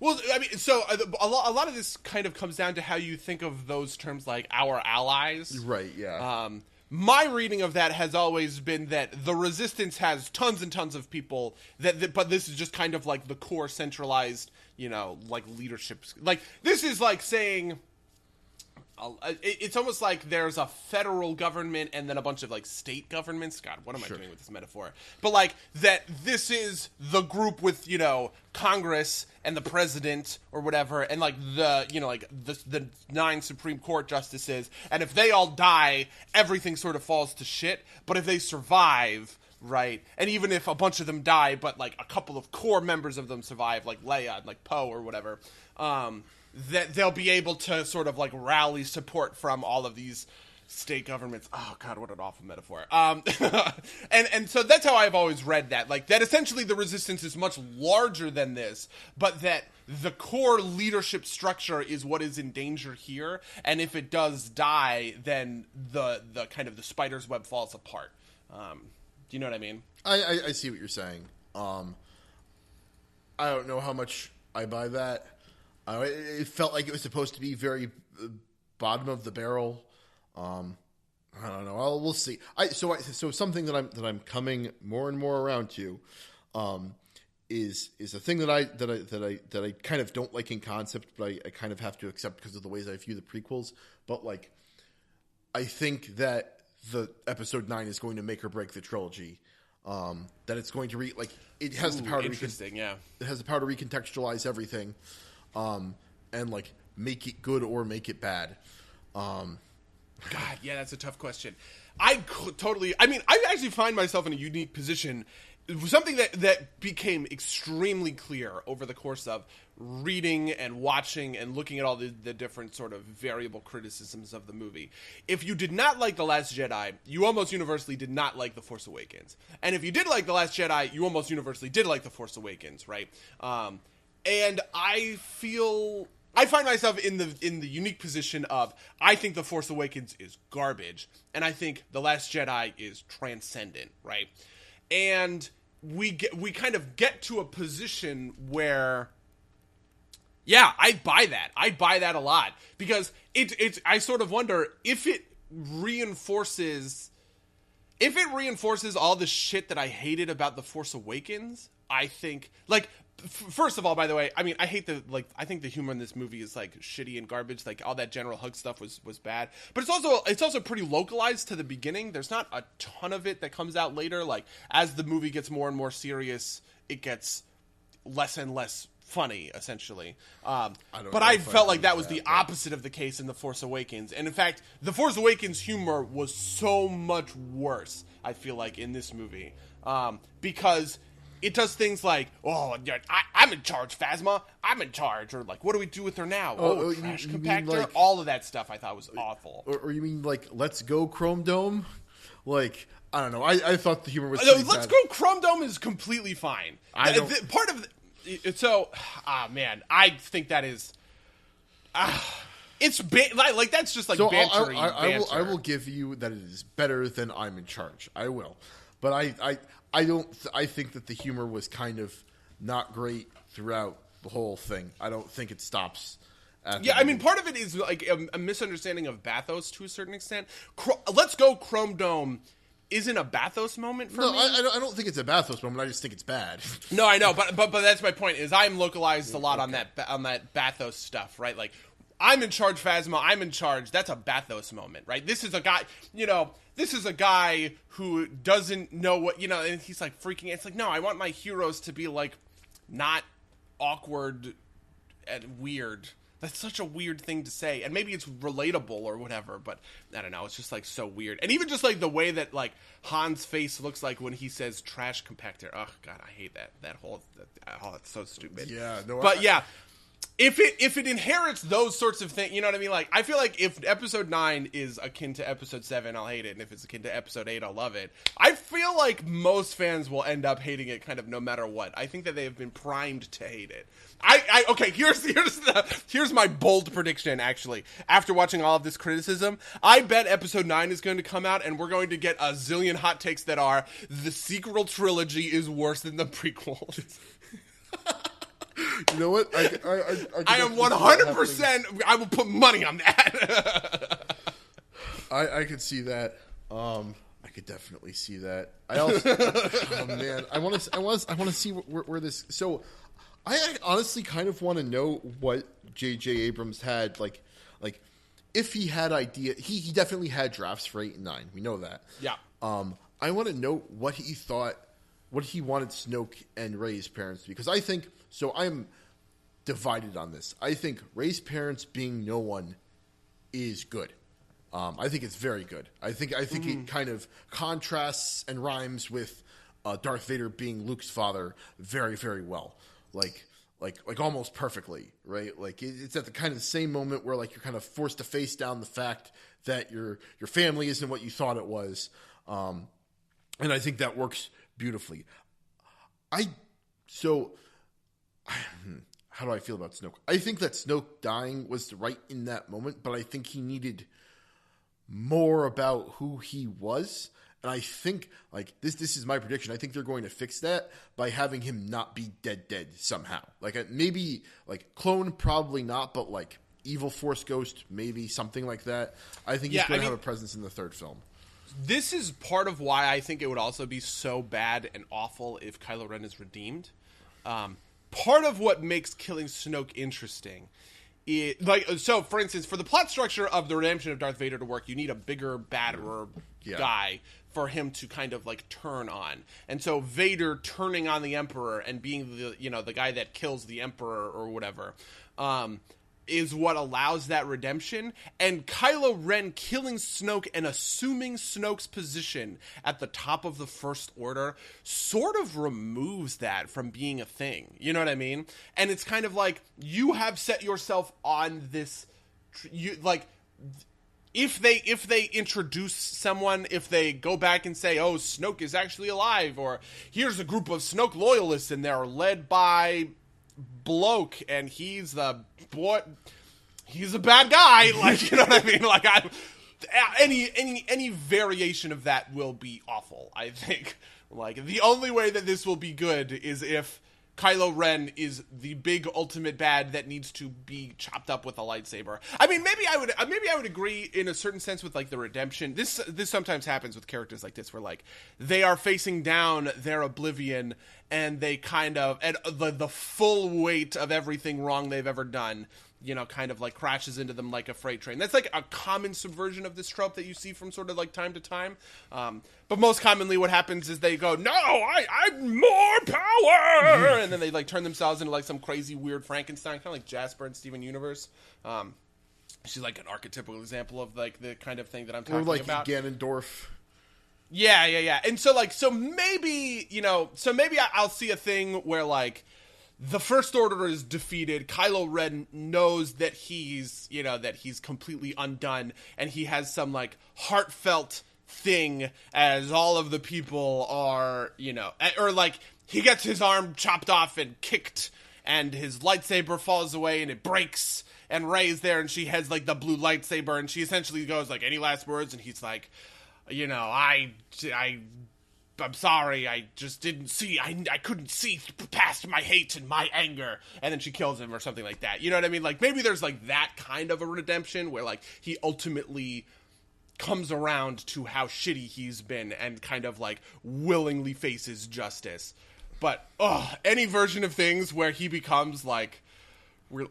Well, I mean, so a lot of this kind of comes down to how you think of those terms, like our allies. Right, yeah. My reading of that has always been that the resistance has tons and tons of people, but this is just kind of like the core centralized, like leadership. Like, this is like saying, it's almost like there's a federal government and then a bunch of like state governments. God, what am I doing with this metaphor? But like that, this is the group with, you know, Congress and the president or whatever, and like the, you know, like the 9 Supreme Court justices, and if they all die, everything sort of falls to shit. But if they survive, right, and even if a bunch of them die, but like a couple of core members of them survive, like Leia and like Poe or whatever, that they'll be able to sort of like rally support from all of these state governments. Oh God, what an awful metaphor. And so that's how I've always read that. Like that essentially the resistance is much larger than this, but that the core leadership structure is what is in danger here. And if it does die, then the kind of the spider's web falls apart. Do you know what I mean? I see what you're saying. I don't know how much I buy that. It felt like it was supposed to be very bottom of the barrel. I don't know. We'll see. So something that I'm coming more and more around to, is a thing that I kind of don't like in concept, but I kind of have to accept because of the ways I view the prequels. But like, I think that the episode 9 is going to make or break the trilogy. That it's going to it has the power to it has the power to recontextualize everything. And like make it good or make it bad. God, yeah, that's a tough question. I actually find myself in a unique position. Something that became extremely clear over the course of reading and watching and looking at all the different sort of variable criticisms of the movie. If you did not like The Last Jedi, you almost universally did not like The Force Awakens. And if you did like The Last Jedi, you almost universally did like The Force Awakens, right? And I find myself in the unique position of, I think The Force Awakens is garbage, and I think The Last Jedi is transcendent, right? And we kind of get to a position where, yeah, I buy that. I buy that a lot, because I sort of wonder if it reinforces all the shit that I hated about The Force Awakens. I think, like, first of all, by the way, I mean, I think the humor in this movie is like shitty and garbage. Like all that General Hux stuff was bad, but it's also pretty localized to the beginning. There's not a ton of it that comes out later. Like as the movie gets more and more serious, it gets less and less funny, essentially. But I felt like that was the opposite of the case in The Force Awakens. And in fact, The Force Awakens humor was so much worse, I feel like, in this movie. Because it does things like, oh, I'm in charge, Phasma. I'm in charge. Or like, what do we do with her now? Trash compactor. Like, all of that stuff I thought was awful. Or you mean like, let's go Chrome Dome? Like, I don't know. I thought the humor was let's go Chrome Dome is completely fine. Man, I think that is... it's like that's just like so banter. I will give you that it is better than I'm in charge. I will. But I think that the humor was kind of not great throughout the whole thing. I don't think it stops. I mean, part of it is like a misunderstanding of bathos to a certain extent. Let's go Chrome Dome isn't a bathos moment for me. I don't think it's a bathos moment. I just think it's bad. No, I know, but that's my point. Is I'm localized a lot on that bathos stuff, right? Like, I'm in charge, Phasma. I'm in charge. That's a bathos moment, right? This is a guy, This is a guy who doesn't know what, and he's like freaking out. It's like, no, I want my heroes to be like not awkward and weird. That's such a weird thing to say. And maybe it's relatable or whatever, but I don't know. It's just like so weird. And even just like the way that like Han's face looks like when he says trash compactor. Oh God, I hate that whole, it's so stupid. Yeah. No, but yeah. If it inherits those sorts of things, you know what I mean? Like, I feel like if episode 9 is akin to episode 7, I'll hate it. And if it's akin to episode 8, I'll love it. I feel like most fans will end up hating it kind of no matter what. I think that they have been primed to hate it. Okay, here's my bold prediction, actually. After watching all of this criticism, I bet episode 9 is going to come out and we're going to get a zillion hot takes that are, the sequel trilogy is worse than the prequels. You know what? I am 100%. I will put money on that. I could see that. I could definitely see that. I also, oh man, I want to see where this. So, I honestly kind of want to know what J.J. Abrams had like if he had he definitely had drafts for 8 and 9. We know that. Yeah. I want to know what he thought, what he wanted Snoke and Rey's parents to be. Because I think, so I'm divided on this. I think Rey's parents being no one is good. I think it's very good. I think it kind of contrasts and rhymes with Darth Vader being Luke's father very, very well. Like almost perfectly, right? Like it's at the kind of the same moment where like you're kind of forced to face down the fact that your family isn't what you thought it was, and I think that works beautifully. How do I feel about Snoke? I think that Snoke dying was right in that moment, but I think he needed more about who he was. And I think, like, this is my prediction. I think they're going to fix that by having him not be dead somehow. Like, maybe, like, clone, probably not, but, like, evil Force Ghost, maybe something like that. I think he's going to have a presence in the third film. This is part of why I think it would also be so bad and awful if Kylo Ren is redeemed. Part of what makes killing Snoke interesting is, so for instance, for the plot structure of the redemption of Darth Vader to work, you need a bigger, badder guy for him to kind of like turn on. And so Vader turning on the Emperor and being the guy that kills the Emperor or whatever, is what allows that redemption. And Kylo Ren killing Snoke and assuming Snoke's position at the top of the First Order sort of removes that from being a thing. You know what I mean? And it's kind of like, you have set yourself on this, if they introduce someone, if they go back and say, oh, Snoke is actually alive, or here's a group of Snoke loyalists and they're led by bloke and he's a bad guy, like, you know what I mean? Like, any variation of that will be awful, I think. Like, the only way that this will be good is if Kylo Ren is the big ultimate bad that needs to be chopped up with a lightsaber. I mean, maybe I would agree in a certain sense with like the redemption. This sometimes happens with characters like this, where like they are facing down their oblivion and they kind of, and the full weight of everything wrong they've ever done, kind of like crashes into them like a freight train. That's like a common subversion of this trope that you see from sort of like time to time. But most commonly what happens is they go, no, I'm more power! And then they like turn themselves into like some crazy weird Frankenstein, kind of like Jasper and Steven Universe. She's like an archetypical example of like the kind of thing that I'm talking about. Or like Ganondorf. Yeah. And so maybe, I'll see a thing where like, the First Order is defeated. Kylo Ren knows that he's completely undone, and he has some like heartfelt thing as all of the people are, or like he gets his arm chopped off and kicked, and his lightsaber falls away and it breaks, and Rey's there and she has like the blue lightsaber, and she essentially goes like, any last words? And he's like, I'm sorry, I just didn't see, I couldn't see past my hate and my anger, and then she kills him or something like that. You know what I mean? Like, maybe there's like that kind of a redemption where like he ultimately comes around to how shitty he's been and kind of like willingly faces justice. But any version of things where he becomes like,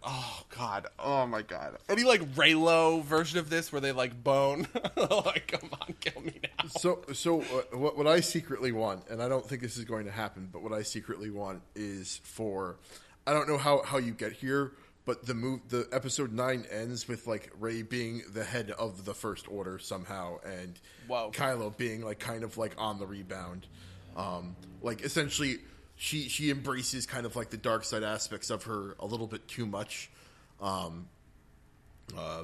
oh my god, any like Reylo version of this where they like bone, like, come on, kill me now. So what I secretly want, and I don't think this is going to happen, but what I secretly want is for, I don't know how you get here, but the episode 9 ends with like Rey being the head of the First Order somehow, and Kylo being like kind of like on the rebound, like essentially. She embraces kind of like the dark side aspects of her a little bit too much,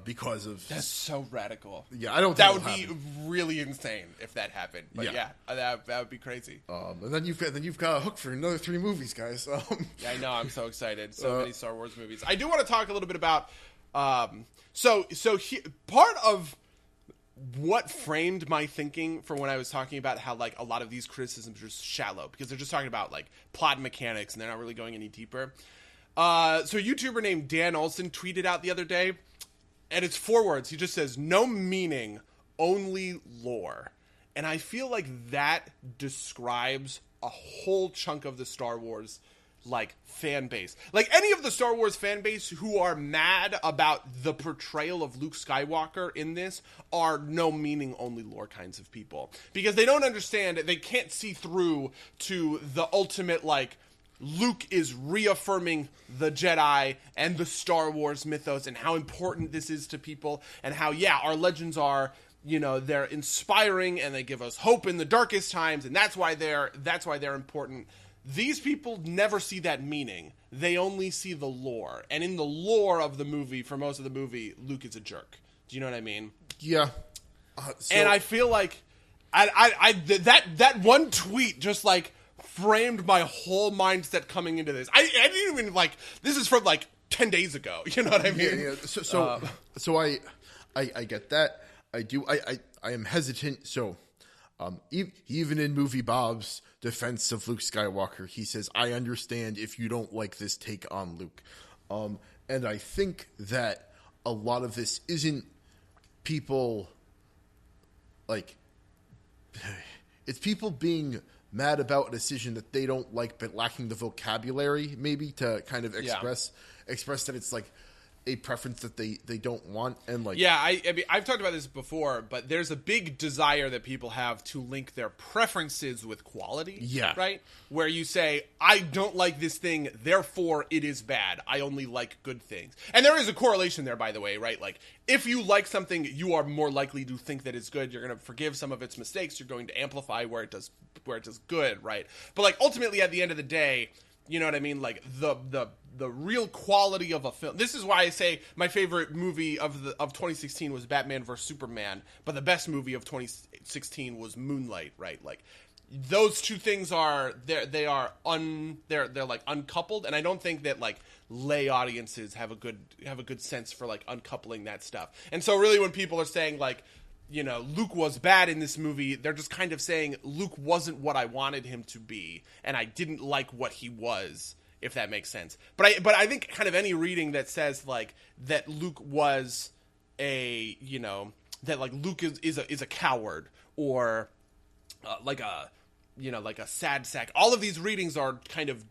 because of... That's so radical. Yeah, I don't think that would be really insane if that happened. But yeah that would be crazy. And then you've got a hook for another 3 movies, guys. Yeah, I know. I'm so excited. So many Star Wars movies. I do want to talk a little bit about. Part of what framed my thinking for when I was talking about how like a lot of these criticisms are shallow because they're just talking about like plot mechanics and they're not really going any deeper. So a YouTuber named Dan Olson tweeted out the other day, and it's 4 words. He just says, "No meaning, only lore." And I feel like that describes a whole chunk of the Star Wars like fan base. Like any of the Star Wars fan base who are mad about the portrayal of Luke Skywalker in this are no meaning only lore kinds of people, because they don't understand, they can't see through to the ultimate, like, Luke is reaffirming the Jedi and the Star Wars mythos and how important this is to people, and how, yeah, our legends are, you know, they're inspiring and they give us hope in the darkest times, and that's why they're important. These people never see that meaning. They only see the lore. And in the lore of the movie, for most of the movie, Luke is a jerk. Do you know what I mean? Yeah. And I feel like that one tweet just, like, framed my whole mindset coming into this. I didn't even, like, this is from, like, 10 days ago. You know what I mean? Yeah. So I get that. I am hesitant. So, even in Movie Bob's defense of Luke Skywalker, he says, I understand if you don't like this take on Luke. And I think that a lot of this isn't people, like, it's people being mad about a decision that they don't like, but lacking the vocabulary maybe to kind of express that it's like a preference that they don't want. And like, yeah, I mean, I've talked about this before, but there's a big desire that people have to link their preferences with quality. Yeah. Right? Where you say, I don't like this thing, therefore it is bad. I only like good things. And there is a correlation there, by the way, right? Like, if you like something, you are more likely to think that it's good. You're going to forgive some of its mistakes. You're going to amplify where it does good, right? But, like, ultimately, at the end of the day, you know what I mean? Like, the real quality of a film. This is why I say my favorite movie of 2016 was Batman vs Superman, but the best movie of 2016 was Moonlight, right? Like, those two things are they're like uncoupled, and I don't think that, like, lay audiences have a good sense for, like, uncoupling that stuff. And so really when people are saying, like, you know, Luke was bad in this movie, they're just kind of saying Luke wasn't what I wanted him to be, and I didn't like what he was, if that makes sense. But I think kind of any reading that says, like, that Luke was a, you know, that, like, Luke is a coward, or like a, you know, like a sad sack. All of these readings are kind of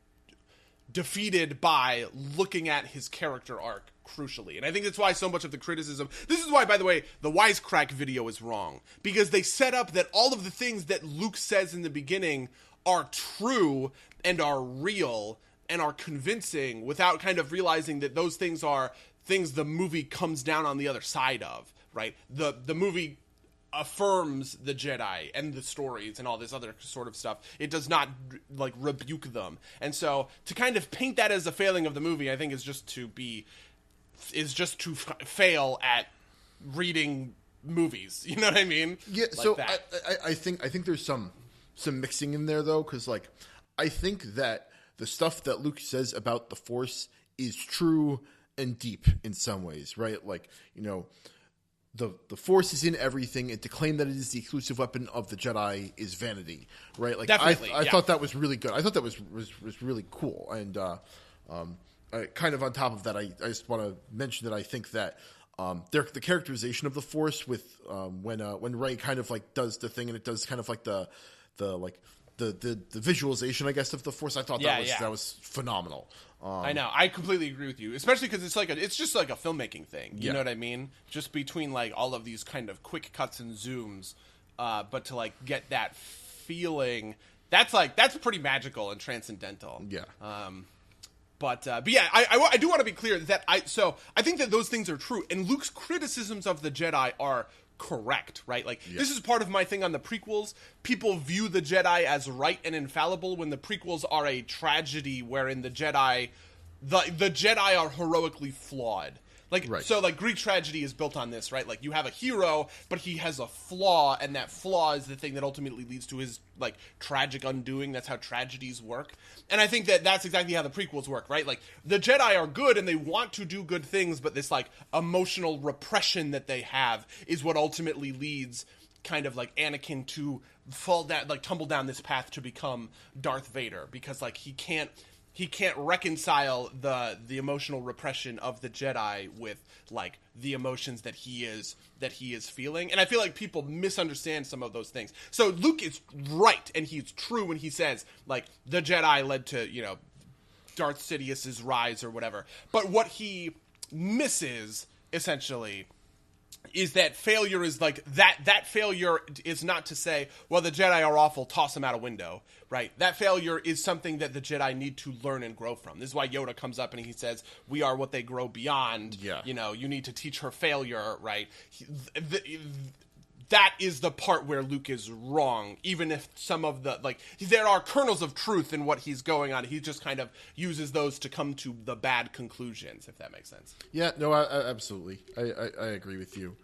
defeated by looking at his character arc crucially. And I think that's why so much of the criticism, this is why, by the way, the Wisecrack video is wrong, because they set up that all of the things that Luke says in the beginning are true and are real and are convincing, without kind of realizing that those things are things the movie comes down on the other side of, right? The movie affirms the Jedi and the stories and all this other sort of stuff. It does not, like, rebuke them. And so to kind of paint that as a failing of the movie, I think is just to fail at reading movies. You know what I mean? Yeah. Like so that. I think there's some mixing in there, though, because, like, I think that the stuff that Luke says about the Force is true and deep in some ways, right? Like, you know, the Force is in everything, and to claim that it is the exclusive weapon of the Jedi is vanity, right? Like, definitely, I thought that was really good. I thought that was really cool. And kind of on top of that, I just want to mention that I think that the characterization of the Force with when Rey kind of, like, does the thing, and it does kind of like the visualization, I guess, of the Force. I thought that was phenomenal. I know. I completely agree with you, especially because it's just like a filmmaking thing. You know what I mean? Just between, like, all of these kind of quick cuts and zooms, but to, like, get that feeling, that's pretty magical and transcendental. Yeah. But yeah, I do want to be clear that I think that those things are true, and Luke's criticisms of the Jedi are correct, right? Like, this is part of my thing on the prequels. People view the Jedi as right and infallible, when the prequels are a tragedy wherein the Jedi are heroically flawed. Like, right. So, like, Greek tragedy is built on this, right? Like, you have a hero, but he has a flaw, and that flaw is the thing that ultimately leads to his, like, tragic undoing. That's how tragedies work. And I think that that's exactly how the prequels work, right? Like, the Jedi are good, and they want to do good things, but this, like, emotional repression that they have is what ultimately leads kind of, like, Anakin to fall down, like, tumble down this path to become Darth Vader, because, like, he can't reconcile the emotional repression of the Jedi with, like, the emotions that he is feeling. And I feel like people misunderstand some of those things. So Luke is right, and he's true when he says, like, the Jedi led to, you know, Darth Sidious's rise or whatever. But what he misses, essentially, is that failure is like that failure is not to say, well, the Jedi are awful, toss them out a window, right? That failure is something that the Jedi need to learn and grow from. This is why Yoda comes up and he says, we are what they grow beyond. Yeah. You know, you need to teach her failure, right? That is the part where Luke is wrong, even if some of the, like, there are kernels of truth in what he's going on. He just kind of uses those to come to the bad conclusions, if that makes sense. Yeah, no, absolutely. I agree with you.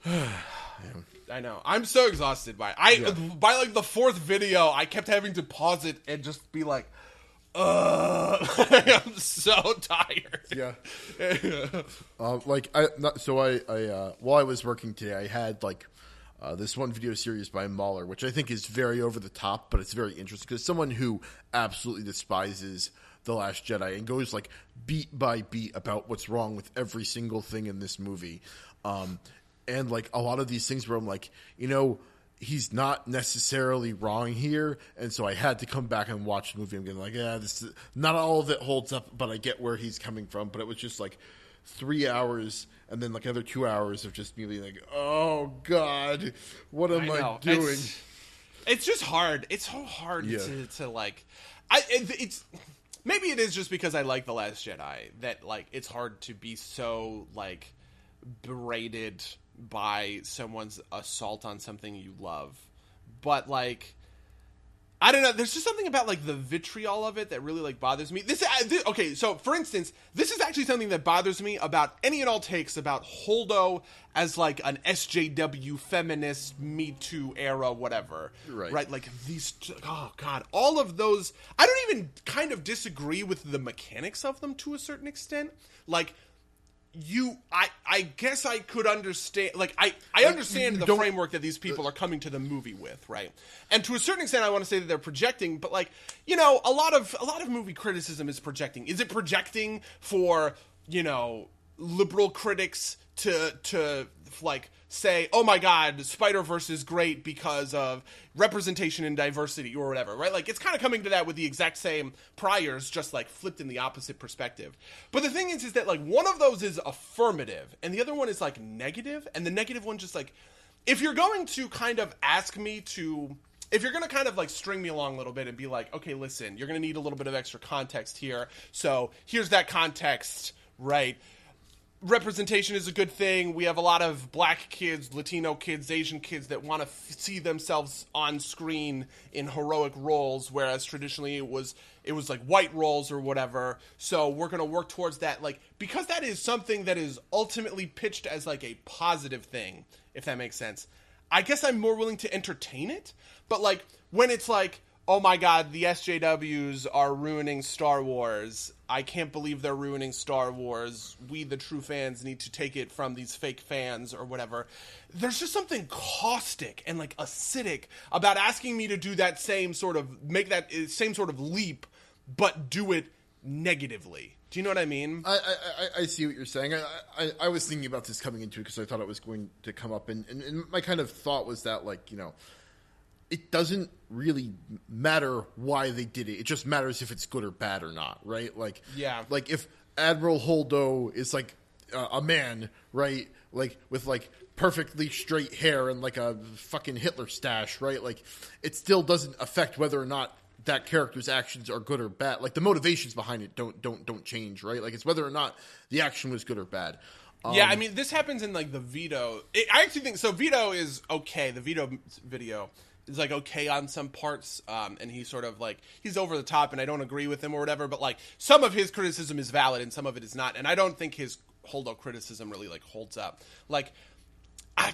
I know. I'm so exhausted by it. By, like, the fourth video, I kept having to pause it and just be like, I'm so tired. Yeah. While I was working today, I had this one video series by Mahler, which I think is very over the top, but it's very interesting because someone who absolutely despises The Last Jedi and goes like beat by beat about what's wrong with every single thing in this movie. And like a lot of these things where I'm like, you know, he's not necessarily wrong here, and so I had to come back and watch the movie. I'm getting like, yeah, this is, not all of it holds up, but I get where he's coming from. But it was just like 3 hours, and then like another 2 hours of just me being like, oh god, what am I doing? It's just hard. It's so hard to like. It's maybe it is just because I like The Last Jedi that like it's hard to be so like berated by someone's assault on something you love. But like, I don't know, there's just something about like the vitriol of it that really like bothers me. Okay, so for instance, this is actually something that bothers me about any and all takes about Holdo as like an SJW feminist Me Too era whatever. Right? Like these, oh god, all of those, I don't even kind of disagree with the mechanics of them to a certain extent. Like, I guess I could understand, like, I understand the framework that these people are coming to the movie with, right? And to a certain extent, I want to say that they're projecting, but like, you know, a lot of movie criticism is projecting. Is it projecting for, you know, liberal critics to like say, oh my god, Spider-Verse is great because of representation and diversity or whatever, right? Like, it's kind of coming to that with the exact same priors, just like flipped in the opposite perspective. But the thing is that like one of those is affirmative and the other one is like negative, and the negative one just like, if you're going to kind of ask me to, if you're going to kind of like string me along a little bit and be like, okay, listen, you're going to need a little bit of extra context here, so here's that context, right? Representation is a good thing. We have a lot of black kids, Latino kids, Asian kids that want to see themselves on screen in heroic roles, whereas traditionally it was like white roles or whatever. So we're going to work towards that, like, because that is something that is ultimately pitched as like a positive thing, if that makes sense. I guess I'm more willing to entertain it, but like when it's like, oh my god, the SJWs are ruining Star Wars. I can't believe they're ruining Star Wars. We, the true fans, need to take it from these fake fans or whatever. There's just something caustic and like acidic about asking me to do that same sort of, make that same sort of leap, but do it negatively. Do you know what I mean? I see what you're saying. I was thinking about this coming into it because I thought it was going to come up, and my kind of thought was that, like, you know, it doesn't really matter why they did it. It just matters if it's good or bad or not, right? Like, yeah, like if Admiral Holdo is like a man, right? Like with like perfectly straight hair and like a fucking Hitler stash, right? Like it still doesn't affect whether or not that character's actions are good or bad. Like the motivations behind it don't change, right? Like it's whether or not the action was good or bad. Yeah, I mean, this happens in like the Vito. I actually think so. Vito is okay. The Vito video is like okay on some parts, and he's sort of like, he's over the top, and I don't agree with him or whatever, but like some of his criticism is valid and some of it is not, and I don't think his Holdo criticism really like holds up. Like,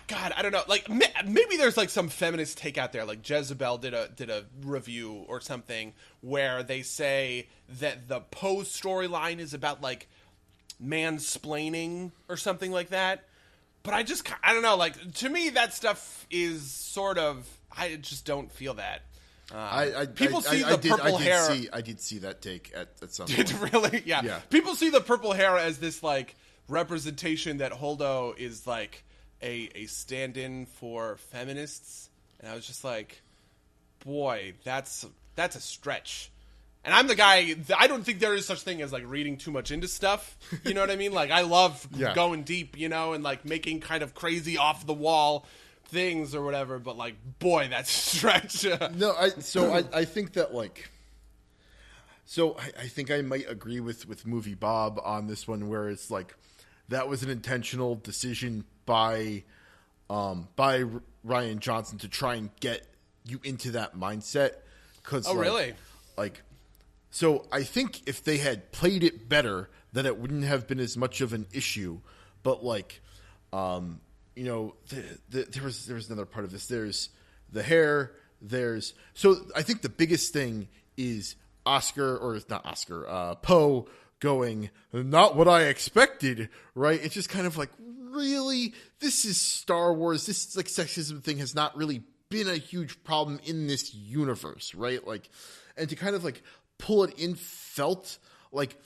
God, I don't know. Like maybe there's like some feminist take out there. Like Jezebel did a review or something where they say that the Poe storyline is about like mansplaining or something like that. But I don't know. Like to me, that stuff is sort of, I just don't feel that. People see the purple hair. I did see that take at some point. Did really? Yeah. People see the purple hair as this like representation that Holdo is like a stand-in for feminists, and I was just like, boy, that's a stretch. And I'm the guy, I don't think there is such thing as, like, reading too much into stuff. You know what I mean? Like, I love going deep, you know, and, like, making kind of crazy off-the-wall things or whatever. But, like, boy, that's a stretch. No, I think that, like... So I think I might agree with Movie Bob on this one, where it's, like, that was an intentional decision by Ryan Johnson to try and get you into that mindset. Really? Like... So I think if they had played it better, that it wouldn't have been as much of an issue. But like, you know, there was another part of this. There's the hair. So I think the biggest thing is Poe going, not what I expected, right? It's just kind of like, really, this is Star Wars. This like sexism thing has not really been a huge problem in this universe, right? Like, and to kind of like pull it in felt like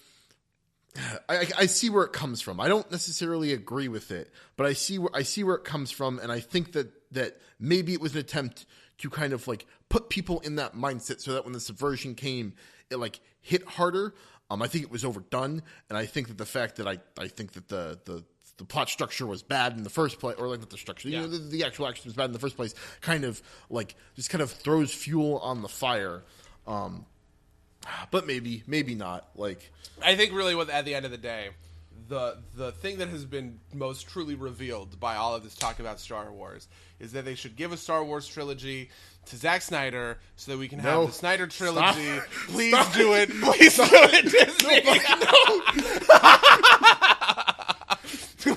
I see where it comes from. I don't necessarily agree with it, but I see where it comes from, and I think that maybe it was an attempt to kind of like put people in that mindset so that when the subversion came, it like hit harder. I think it was overdone, and I think that the fact that I think that the plot structure was bad in the first place, or like not the structure, you know, the actual action was bad in the first place, kind of like just kind of throws fuel on the fire. But maybe not. Like, I think really at the end of the day, the thing that has been most truly revealed by all of this talk about Star Wars is that they should give a Star Wars trilogy to Zack Snyder so that we can have the Snyder trilogy. Stop. Please Stop. Do it. Please Stop. Do it, Disney. No.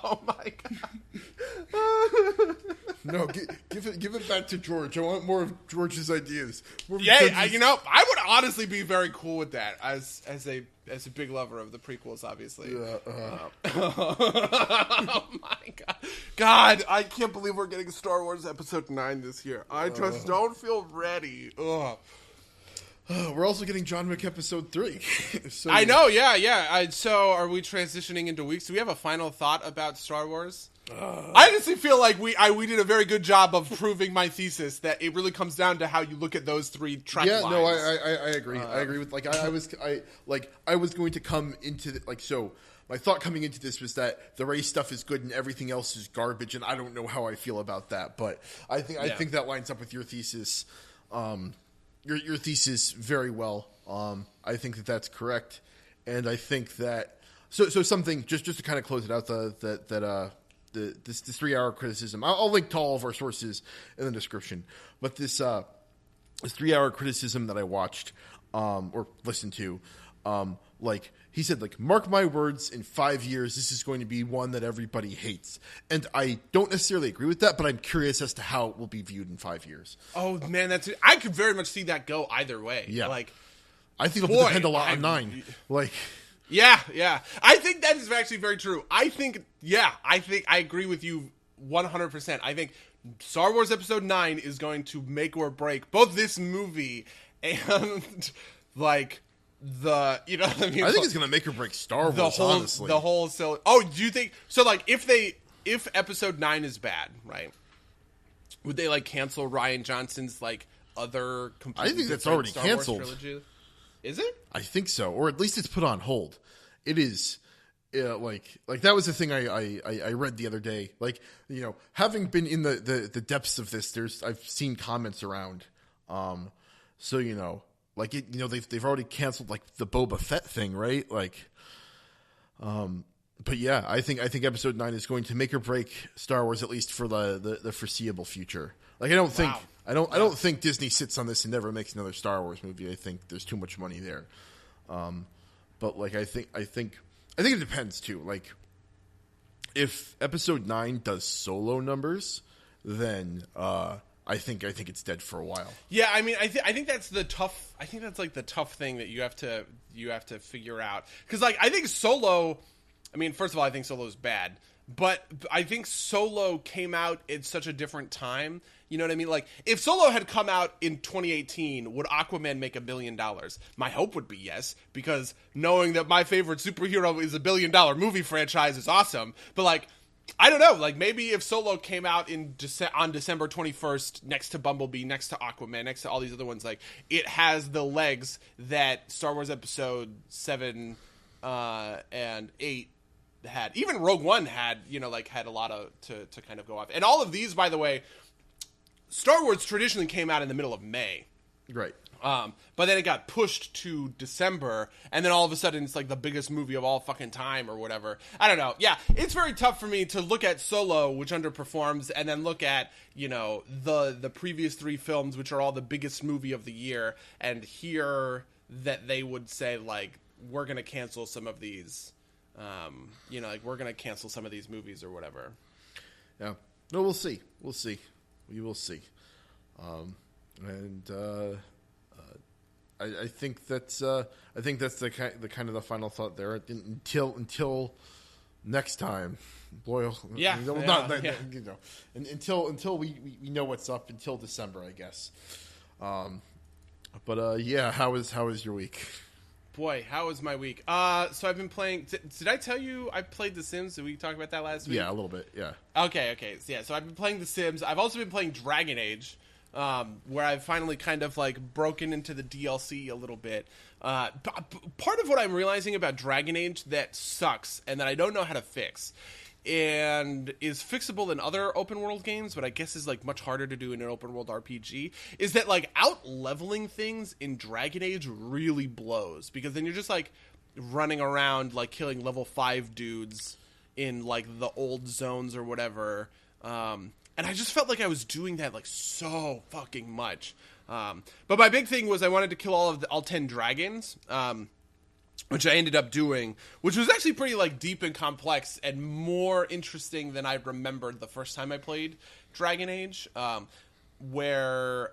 Oh my god. No, give it back to George. I want more of George's ideas. You know, I would honestly be very cool with that as a big lover of the prequels, obviously. Yeah, Oh my God, I can't believe we're getting Star Wars Episode 9 this year. I just don't feel ready. Ugh. We're also getting John Wick Episode 3. So, I know, yeah. So are we transitioning into weeks? Do we have a final thought about Star Wars? I honestly feel like we did a very good job of proving my thesis that it really comes down to how you look at those three track lines. Yeah, no, I agree. I agree with, like, I was going to come into so my thought coming into this was that the Rey stuff is good and everything else is garbage, and I don't know how I feel about that, but I think that lines up with your thesis. Your thesis very well. I think that that's correct, and I think that so something just to kind of close it out this 3-hour criticism. I'll link to all of our sources in the description, but this 3-hour criticism that I watched or listened to, like he said, like, mark my words, in 5 years this is going to be one that everybody hates, and I don't necessarily agree with that, but I'm curious as to how it will be viewed in 5 years. Oh man, I could very much see that go either way. Yeah, like I think it'll depend a lot on 9. Like. Yeah. I think that is actually very true. I think I agree with you 100%. I think Star Wars Episode 9 is going to make or break both this movie and, like, you know what I mean? I think it's going to make or break Star Wars, honestly. Do you think, so, like, if Episode 9 is bad, right, would they, like, cancel Ryan Johnson's, like, other completely I think that's already Star canceled. Wars trilogy? Is it? I think so, or at least it's put on hold. It is, like that was the thing I read the other day. Like, you know, having been in the depths of this, I've seen comments around. So you know, like it, you know, they've already canceled like the Boba Fett thing, right? Like, but yeah, I think Episode 9 is going to make or break Star Wars, at least for the foreseeable future. Like, I don't think. Wow. I don't think Disney sits on this and never makes another Star Wars movie. I think there's too much money there. But like I think it depends too. Like, if Episode 9 does solo numbers, then I think it's dead for a while. Yeah, I mean, I think that's the tough. I think that's like the tough thing that you have to figure out, because like I think Solo. I mean, first of all, I think Solo's bad, but I think Solo came out at such a different time. You know what I mean? Like, if Solo had come out in 2018, would Aquaman make $1 billion? My hope would be yes, because knowing that my favorite superhero is $1 billion movie franchise is awesome. But like, I don't know. Like, maybe if Solo came out on December 21st, next to Bumblebee, next to Aquaman, next to all these other ones, like, it has the legs that Star Wars Episode 7 and 8 had. Even Rogue One had, had a lot of to kind of go off. And all of these, by the way, Star Wars traditionally came out in the middle of May. Right. But then it got pushed to December, and then all of a sudden it's like the biggest movie of all fucking time or whatever. I don't know. Yeah, it's very tough for me to look at Solo, which underperforms, and then look at, the previous 3 films, which are all the biggest movie of the year, and hear that they would say, like, we're going to cancel some of these, we're going to cancel some of these movies or whatever. Yeah. No, we'll see. We will see. I think that's the kind of the final thought there. Until next time, boy. Yeah. Until we know what's up until December, I guess. Yeah. How is your week? Boy, how was my week? So I've been playing. Did I tell you I played The Sims? Did we talk about that last week? Yeah, a little bit. Yeah. Okay. So I've been playing The Sims. I've also been playing Dragon Age. Where I've finally kind of like broken into the DLC a little bit. Part of what I'm realizing about Dragon Age that sucks and that I don't know how to fix and is fixable in other open world games, but I guess is like much harder to do in an open world RPG, is that like out leveling things in Dragon Age really blows, because then you're just like running around like killing level 5 dudes in like the old zones or whatever. And I just felt like I was doing that like so fucking much. But my big thing was I wanted to kill all 10 dragons, which I ended up doing, which was actually pretty like deep and complex and more interesting than I remembered the first time I played Dragon Age. Where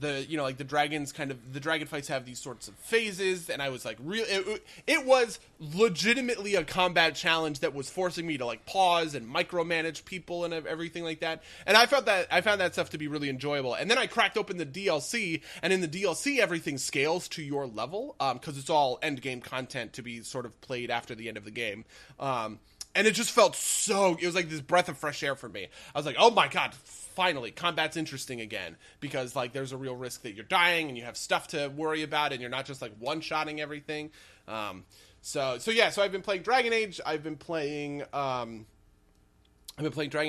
the dragons the dragon fights have these sorts of phases, and I was like it was legitimately a combat challenge that was forcing me to like pause and micromanage people and everything like that, and I found that stuff to be really enjoyable. And then I cracked open the DLC, and in the DLC everything scales to your level, because it's all end game content to be sort of played after the end of the game. And it just felt it was like this breath of fresh air for me. I was like, oh my god, finally, combat's interesting again, because like there's a real risk that you're dying and you have stuff to worry about, and you're not just like one-shotting everything. So I've been playing Dragon Age. I've been playing Dragon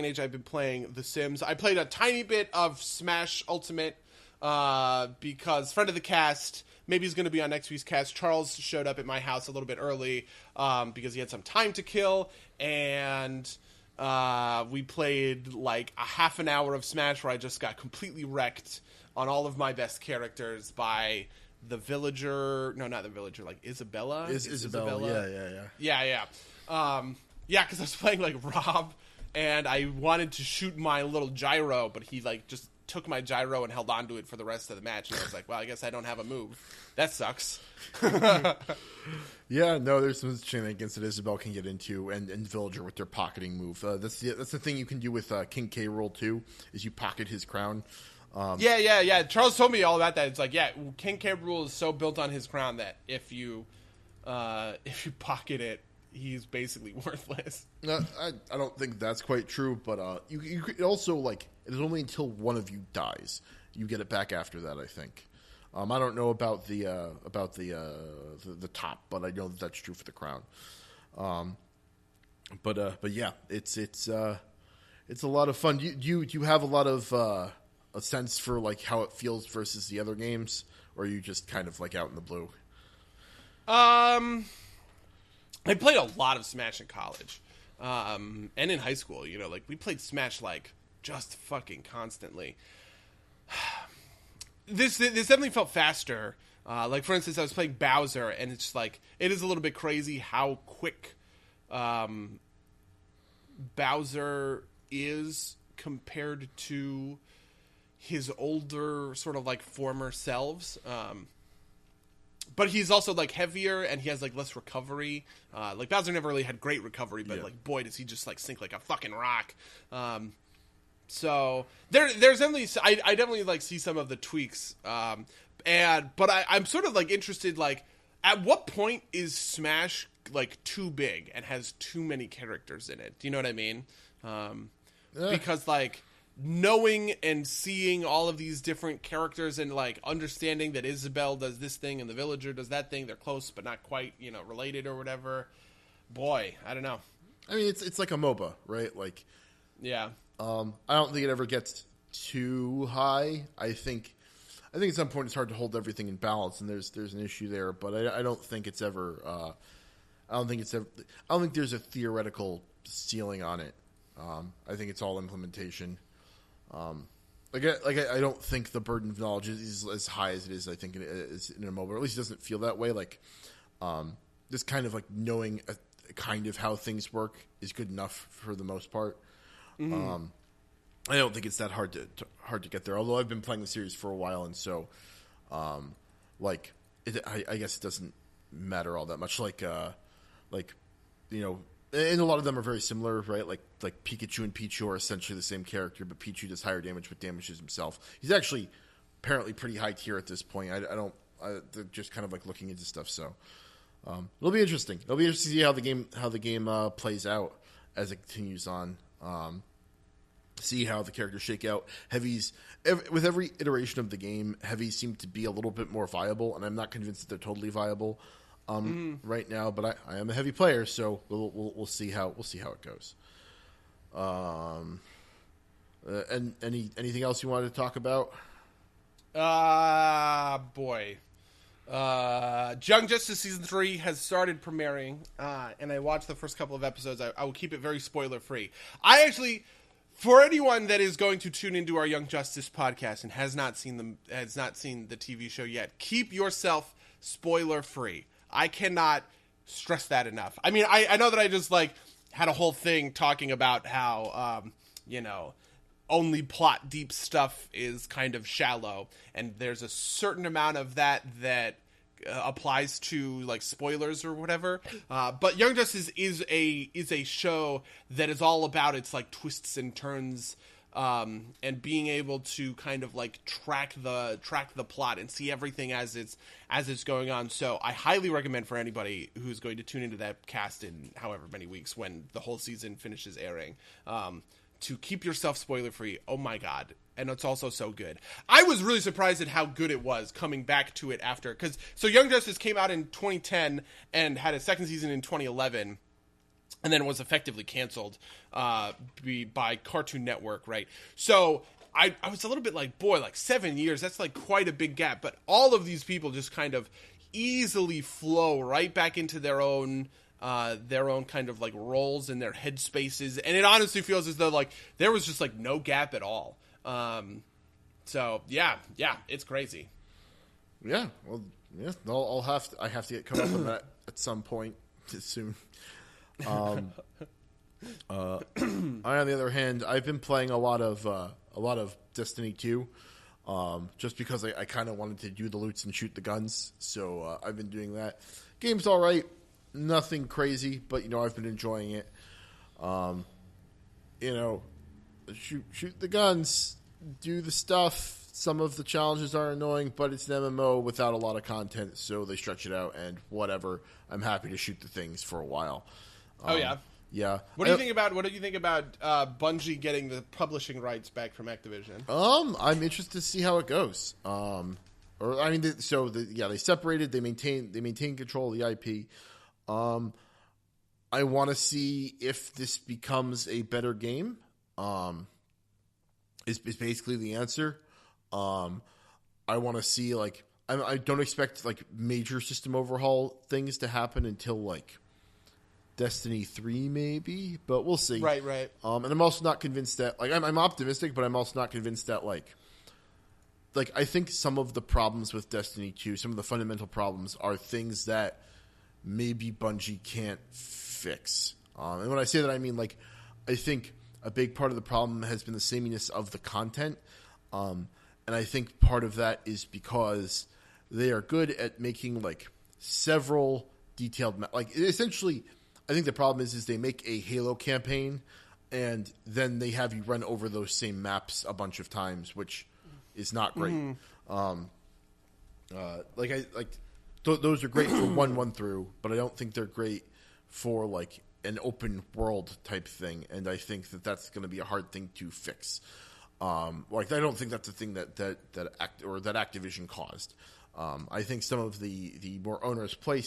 Age. I've been playing The Sims. I played a tiny bit of Smash Ultimate because friend of the cast, maybe he's going to be on next week's cast, Charles showed up at my house a little bit early because he had some time to kill, and we played like a half an hour of Smash where I just got completely wrecked on all of my best characters by the villager. No, not the villager. Like Isabella. Isabella. Yeah. Because I was playing like Rob, and I wanted to shoot my little gyro, but he like just took my gyro and held onto it for the rest of the match. And I was like, well, I guess I don't have a move. That sucks. Yeah, no, there's some shenanigans that Isabel can get into, and Villager with their pocketing move. That's the thing you can do with King K. Rool too, is you pocket his crown. Yeah. Charles told me all about that. It's like, yeah, King K. Rool is so built on his crown that if you pocket it, he's basically worthless. No, I don't think that's quite true, but you could also, like, it is only until one of you dies you get it back after that, I think. I don't know about the top, but I know that's true for the crown. But yeah, it's a lot of fun. Do you have a lot of a sense for like how it feels versus the other games, or are you just kind of like out in the blue? I played a lot of Smash in college, and in high school. Like we played Smash like just fucking constantly. This definitely felt faster. Like for instance, I was playing Bowser, and it's like it is a little bit crazy how quick Bowser is compared to his older sort of like former selves. But he's also like heavier, and he has like less recovery. Like Bowser never really had great recovery, but like boy does he just like sink like a fucking rock. So there's definitely I definitely like see some of the tweaks. But I'm sort of like interested, like at what point is Smash like too big and has too many characters in it? Do you know what I mean? because like knowing and seeing all of these different characters and like understanding that Isabel does this thing and the villager does that thing, they're close but not quite, related or whatever. Boy, I don't know. I mean, it's like a MOBA, right? Like, yeah. I don't think it ever gets too high. I think at some point it's hard to hold everything in balance, and there's an issue there. But I don't think it's ever. I don't think there's a theoretical ceiling on it. I think it's all implementation. I don't think the burden of knowledge is as high as it is. I think it is in a MOBA, or at least it doesn't feel that way. Like, just kind of like knowing kind of how things work is good enough for the most part. Mm-hmm. I don't think it's that hard to get there. Although I've been playing the series for a while, and so, I guess it doesn't matter all that much. And a lot of them are very similar, right? Like Pikachu and Pichu are essentially the same character, but Pichu does higher damage but damages himself. He's actually apparently pretty high tier at this point. They're just kind of like looking into stuff. So it'll be interesting. It'll be interesting to see how the game plays out as it continues on. See how the characters shake out. With every iteration of the game, heavies seem to be a little bit more viable, and I'm not convinced that they're totally viable right now. But I am a heavy player, so we'll see how it goes. And anything else you wanted to talk about? Boy. Young Justice Season 3 has started premiering, and I watched the first couple of episodes. I will keep it very spoiler-free. For anyone that is going to tune into our Young Justice podcast and has not seen the TV show yet, keep yourself spoiler-free. I cannot stress that enough. I mean, I know that I just, had a whole thing talking about how, only plot deep stuff is kind of shallow, and there's a certain amount of that applies to spoilers or whatever. But Young Justice is a show that is all about its twists and turns, and being able to kind of track the plot and see everything as it's going on. So I highly recommend for anybody who's going to tune into that cast in however many weeks when the whole season finishes airing, to keep yourself spoiler free. Oh my God. And it's also so good. I was really surprised at how good it was coming back to it after. So Young Justice came out in 2010 and had a second season in 2011. And then was effectively canceled by Cartoon Network, right? So I was a little bit 7 years, that's quite a big gap. But all of these people just kind of easily flow right back into their own kind of roles and their headspaces. And it honestly feels as though there was just no gap at all. So yeah, it's crazy. Yeah, well, yeah, I have to get caught up on that at some point soon. I, on the other hand, I've been playing a lot of Destiny 2, just because I kind of wanted to do the loots and shoot the guns. So I've been doing that. Game's all right, nothing crazy, but I've been enjoying it. Shoot the guns, do the stuff. Some of the challenges are annoying, but it's an MMO without a lot of content, so they stretch it out, and whatever. I'm happy to shoot the things for a while. Yeah. What do you think about Bungie getting the publishing rights back from Activision? I'm interested to see how it goes. They separated. They maintain control of the IP. I want to see if this becomes a better game. Is basically the answer. I want to see I don't expect major system overhaul things to happen until Destiny 3 maybe, but we'll see. Right. And I'm also not convinced that I'm optimistic, but I'm also not convinced that I think some of the problems with Destiny 2, some of the fundamental problems are things that maybe Bungie can't fix. And when I say that, I mean I think a big part of the problem has been the sameness of the content. And I think part of that is because they are good at making several detailed essentially. I think the problem is they make a Halo campaign and then they have you run over those same maps a bunch of times, which is not great. Mm-hmm. Those are great for one through, but I don't think they're great for an open world type thing, and I think that that's going to be a hard thing to fix. Like I don't think that's a thing that Activision caused. I think some of the more onerous play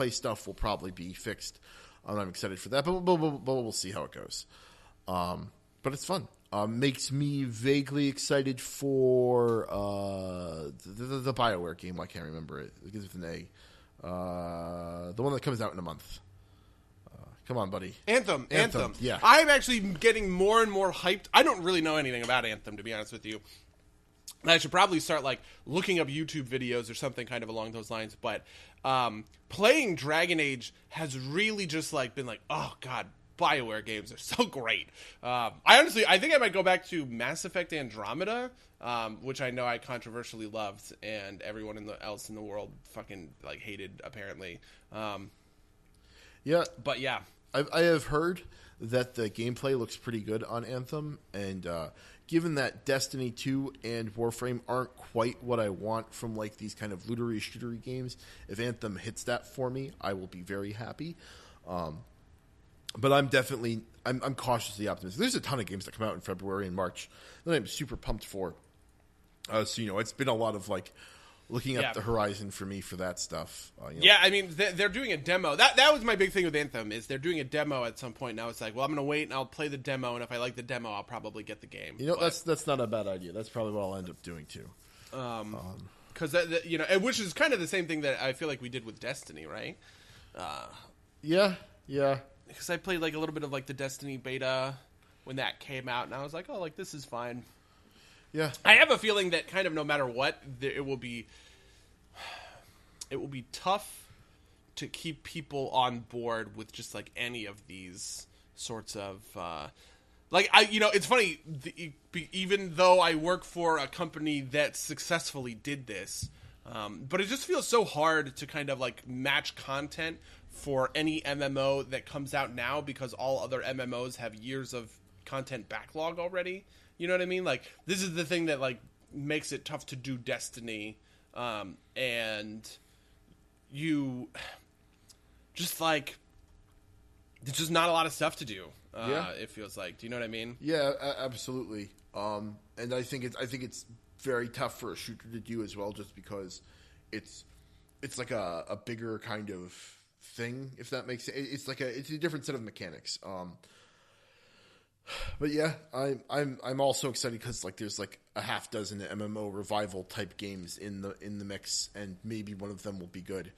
stuff will probably be fixed. I'm excited for that, but we'll see how it goes. But it's fun. Makes me vaguely excited for the BioWare game. I can't remember it. It begins with an A. The one that comes out in a month. Come on, buddy. Anthem. Yeah. I'm actually getting more and more hyped. I don't really know anything about Anthem, to be honest with you. And I should probably start like looking up YouTube videos or something kind of along those lines. But playing Dragon Age has really just like been like, oh god, BioWare games are so great. I think I might go back to Mass Effect Andromeda, which I know I controversially loved, and everyone else in the world fucking like hated apparently. Yeah, but yeah, I have heard that the gameplay looks pretty good on Anthem, and given that Destiny 2 and Warframe aren't quite what I want from like these kind of lootery shootery games, if Anthem hits that for me, I will be very happy. But I'm cautiously optimistic. There's a ton of games that come out in February and March that I'm super pumped for. So it's been a lot of like looking at the horizon for me for that stuff. Yeah, I mean they're doing a demo. That was my big thing with Anthem is they're doing a demo at some point. Now it's like, well, I'm gonna wait and I'll play the demo, and if I like the demo, I'll probably get the game. That's not a bad idea. That's probably what I'll end up doing too. Because which is kind of the same thing that I feel like we did with Destiny, right? Yeah. Because I played like a little bit of like the Destiny beta when that came out, and I was like, oh, like this is fine. Yeah, I have a feeling that kind of no matter what, it will be tough to keep people on board with just like any of these sorts of it's funny. Even though I work for a company that successfully did this, but it just feels so hard to kind of like match content for any MMO that comes out now because all other MMOs have years of content backlog already. You know what I mean? Like, this is the thing that, like, makes it tough to do Destiny. And you just, like, there's just not a lot of stuff to do. It feels like. Do you know what I mean? Yeah, absolutely. And I think it's very tough for a shooter to do as well, just because it's like a bigger kind of thing, if that makes sense. It's a different set of mechanics. But yeah, I'm also excited because like there's like a half dozen MMO revival type games in the mix, and maybe one of them will be good.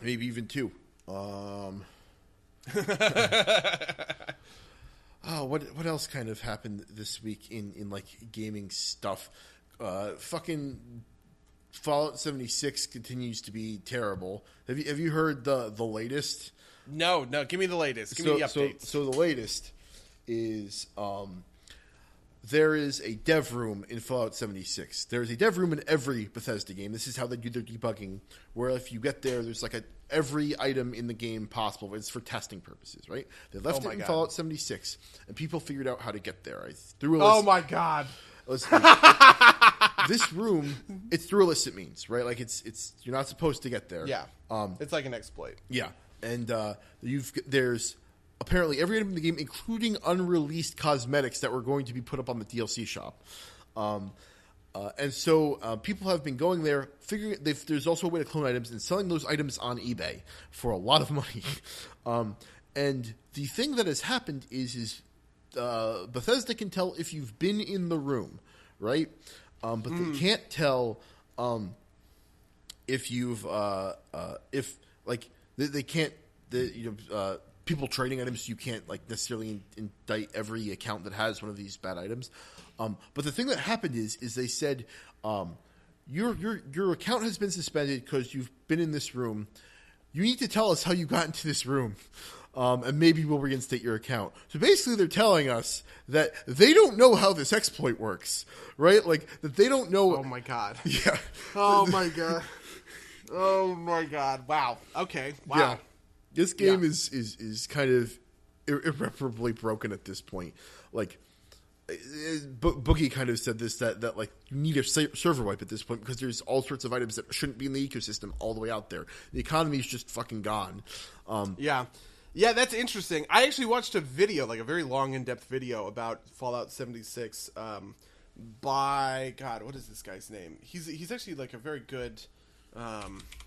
Maybe even two. What else kind of happened this week in like gaming stuff? Fucking Fallout 76 continues to be terrible. Have you heard the latest? No, give me the latest. Give me the updates. So the latest is there is a dev room in Fallout 76. There's a dev room in every Bethesda game. This is how they do their debugging, where if you get there, there's like every item in the game possible. It's for testing purposes, right? They left it in Fallout 76, and people figured out how to get there. I threw a list. Oh my god. This room, it's through illicit means, right? Like it's you're not supposed to get there. Yeah. It's like an exploit. Yeah. And there's apparently every item in the game, including unreleased cosmetics that were going to be put up on the DLC shop. And so people have been going there, figuring there's also a way to clone items and selling those items on eBay for a lot of money. And the thing that has happened is Bethesda can tell if you've been in the room, right? But they can't tell if you've they can't. People trading items, you can't like necessarily indict every account that has one of these bad items. But the thing that happened is they said your account has been suspended because you've been in this room. You need to tell us how you got into this room, and maybe we'll reinstate your account. So basically, they're telling us that they don't know how this exploit works, right? Like that they don't know. Oh my god! Yeah. Oh my god. Oh my god! Wow. Okay. Wow. Yeah. This game is kind of irreparably broken at this point. Like, Boogie kind of said this that like you need a server wipe at this point because there's all sorts of items that shouldn't be in the ecosystem all the way out there. The economy is just fucking gone. Yeah. Yeah, that's interesting. I actually watched a video, like a very long, in-depth video about Fallout 76 by, God, what is this guy's name? He's actually like a very good...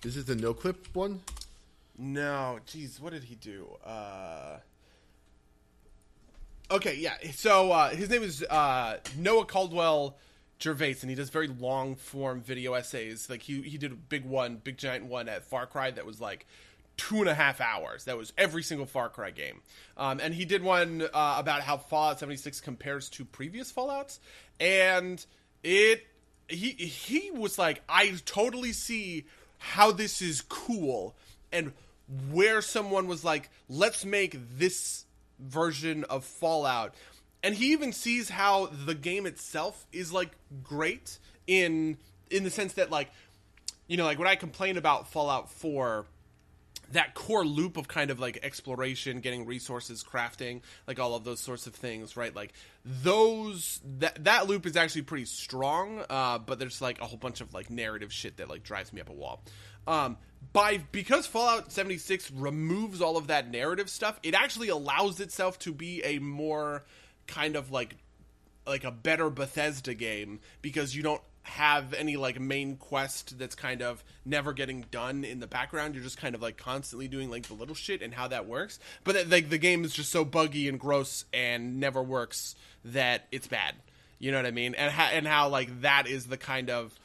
Is it the no-clip one? No, geez, what did he do? Okay, yeah, so his name is Noah Caldwell Gervais, and he does very long-form video essays. Like, he did a big giant one at Far Cry that was like 2.5 hours. That was every single Far Cry game. And he did one about how Fallout 76 compares to previous Fallouts. And he was like, I totally see how this is cool. And where someone was like, let's make this version of Fallout. And he even sees how the game itself is like great in the sense that, like, you know, like when I complain about Fallout 4, that core loop of kind of like exploration, getting resources, crafting, like all of those sorts of things, right? Like that loop is actually pretty strong, but there's like a whole bunch of like narrative shit that like drives me up a wall. Because Fallout 76 removes all of that narrative stuff, it actually allows itself to be a more kind of like a better Bethesda game, because you don't have any like main quest that's kind of never getting done in the background. You're just kind of like constantly doing like the little shit and how that works. But like the game is just so buggy and gross and never works that it's bad. You know what I mean? And how like that is the kind of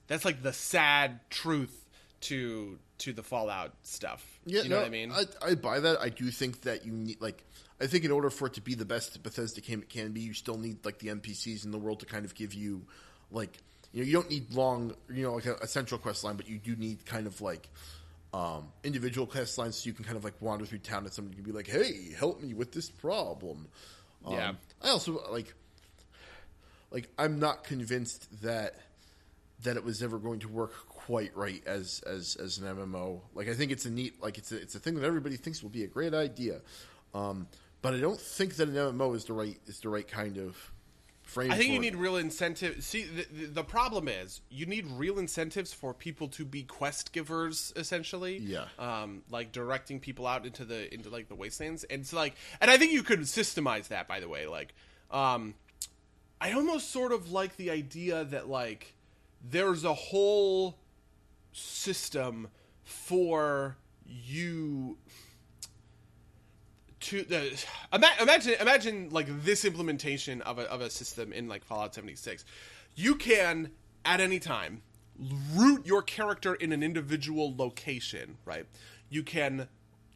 that's like the sad truth to the Fallout stuff. Yeah, you know what I mean? I buy that. I do think that you need, like, I think in order for it to be the best Bethesda game it can be, you still need like the NPCs in the world to kind of give you, like, you know, you don't need long, you know, like a central quest line, but you do need kind of like individual quest lines, so you can kind of like wander through town and somebody can be like, hey, help me with this problem. Yeah. I also like I'm not convinced that it was ever going to work quite right as an MMO. Like, I think it's a neat, like, it's a thing that everybody thinks will be a great idea. But I don't think that an MMO is the right kind of frame. I think for you it. need real incentives. See, the problem is you need real incentives for people to be quest givers, essentially. Yeah. Like directing people out into like the wastelands, and so like, and I think you could systemize that. By the way, like, I almost sort of like the idea that like there's a whole system for you to imagine like this implementation of a system in like Fallout 76. You can at any time root your character in an individual location, right? You can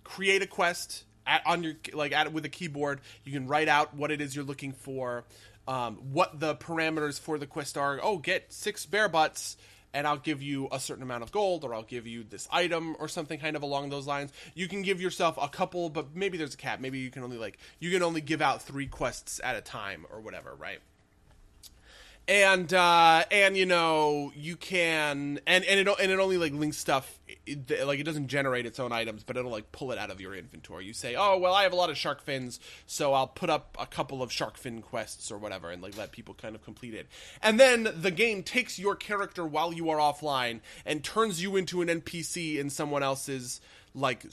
create a quest with a keyboard. You can write out what it is you're looking for, what the parameters for the quest are. Oh, get 6 bear butts, and I'll give you a certain amount of gold, or I'll give you this item, or something kind of along those lines. You can give yourself a couple, but maybe there's a cap. Maybe you can only give out 3 quests at a time, or whatever, right? And you know, you can, and it only like links stuff, like it doesn't generate its own items, but it'll like pull it out of your inventory. You say, oh well, I have a lot of shark fins, so I'll put up a couple of shark fin quests or whatever, and like let people kind of complete it. And then the game takes your character while you are offline and turns you into an NPC in someone else's like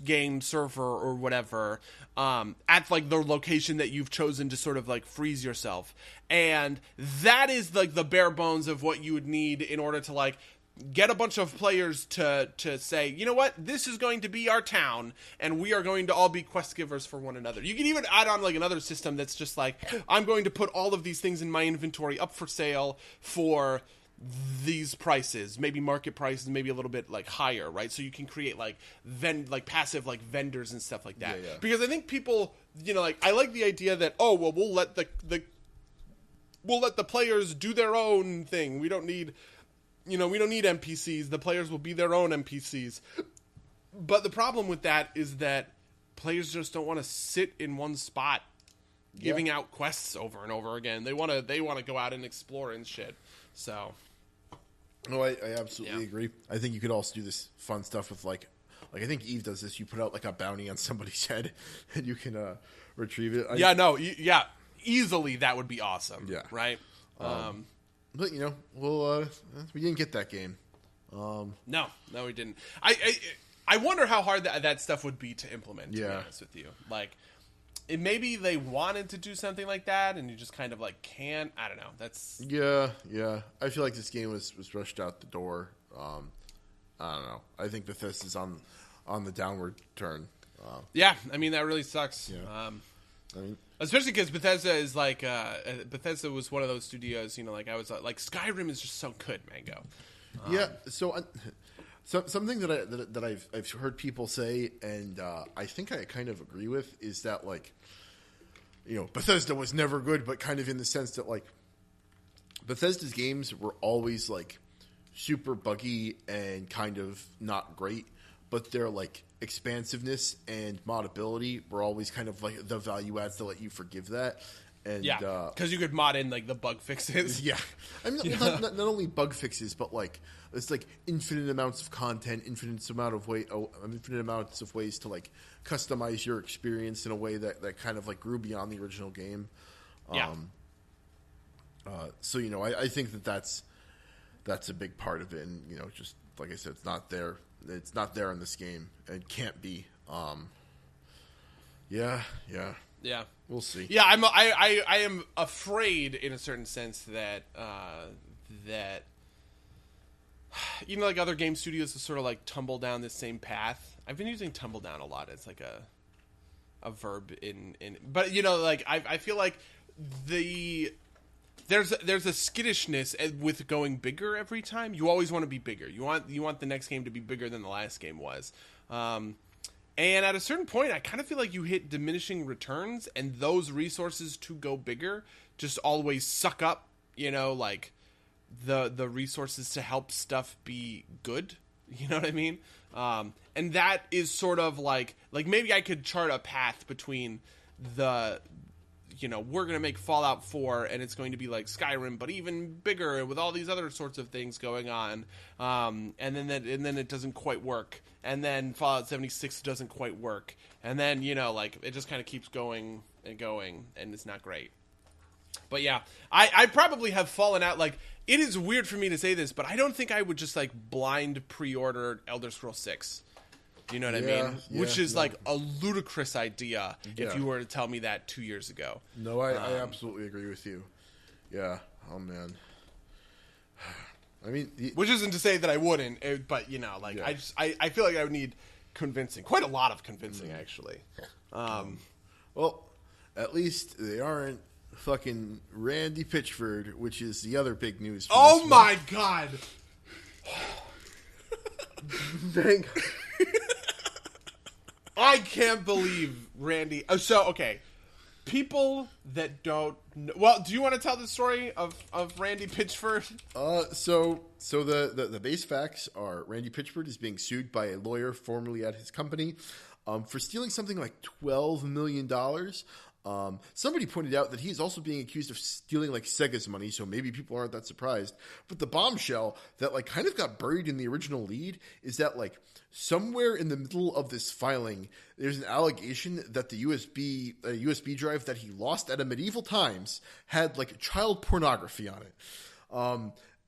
game server or whatever, at like the location that you've chosen to sort of like freeze yourself. And that is like the bare bones of what you would need in order to like get a bunch of players to say, you know what, this is going to be our town, and we are going to all be quest givers for one another. You can even add on like another system that's just like, I'm going to put all of these things in my inventory up for sale for these prices, maybe market prices, maybe a little bit like higher, right? So you can create like passive like vendors and stuff like that. Yeah. Because I think people, you know, like, I like the idea that, oh well, we'll let the players do their own thing. We don't need NPCs. The players will be their own NPCs. But the problem with that is that players just don't want to sit in one spot giving out quests over and over again. They want to go out and explore and shit. So no, I absolutely agree. I think you could also do this fun stuff with like I think Eve does this. You put out like a bounty on somebody's head, and you can retrieve it. Easily that would be awesome. Yeah, right. But you know, we didn't get that game. No, we didn't. I wonder how hard that stuff would be to implement, to be Yeah. honest with you. Like, maybe they wanted to do something like that, and you just kind of, like, can't. I don't know. That's... Yeah. I feel like this game was rushed out the door. I don't know. I think Bethesda's on the downward turn. Yeah, I mean, that really sucks. Yeah. I mean, especially because Bethesda is like Bethesda was one of those studios, you know, like I was like Skyrim is just so good, Mango. yeah. So something that I've heard people say, and I think I kind of agree with, is that, like, you know, Bethesda was never good, but kind of in the sense that, like, Bethesda's games were always, like, super buggy and kind of not great, but their, like, expansiveness and modability were always kind of like the value adds to let you forgive that. And yeah, because you could mod in, like, the bug fixes. Yeah, I mean, not only bug fixes, but, like, it's like infinite amounts of content, infinite amounts of ways to, like, customize your experience in a way that kind of, like, grew beyond the original game. Yeah. So, you know, I think that's a big part of it, and, you know, just like I said, it's not there. It's not there in this game. It can't be. Yeah. We'll see. Yeah, I am afraid in a certain sense that that, you know, like, other game studios have sort of, like, tumble down this same path. I've been using tumble down a lot as, like, a verb in but, you know, like, I feel like there's a skittishness with going bigger every time. You always want to be bigger. You want the next game to be bigger than the last game was. And at a certain point, I kind of feel like you hit diminishing returns, and those resources to go bigger just always suck up, you know, like, the resources to help stuff be good. You know what I mean? And that is sort of like maybe I could chart a path between the, you know, we're going to make Fallout 4 and it's going to be like Skyrim, but even bigger and with all these other sorts of things going on. And then it doesn't quite work. And then Fallout 76 doesn't quite work. And then, you know, like, it just kind of keeps going and going, and it's not great. But yeah, I probably have fallen out. Like, it is weird for me to say this, but I don't think I would just, like, blind pre-order Elder Scrolls 6. You know what I mean? Which is, like, a ludicrous idea if you were to tell me that 2 years ago. No, I absolutely agree with you. Yeah. Oh, man. I mean... Which isn't to say that I wouldn't, but, you know, like, yeah. I feel like I would need convincing. Quite a lot of convincing, actually. Well, at least they aren't fucking Randy Pitchford, which is the other big news. Oh, my God! Dang. I can't believe Randy... So, okay. People that don't know... Well, do you want to tell the story of Randy Pitchford? So the base facts are Randy Pitchford is being sued by a lawyer formerly at his company for stealing something like $12 million. Somebody pointed out that he's also being accused of stealing, like, Sega's money, so maybe people aren't that surprised. But the bombshell that, like, kind of got buried in the original lead is that, like, somewhere in the middle of this filing, there's an allegation that the USB drive that he lost at a medieval times had, like, child pornography on it.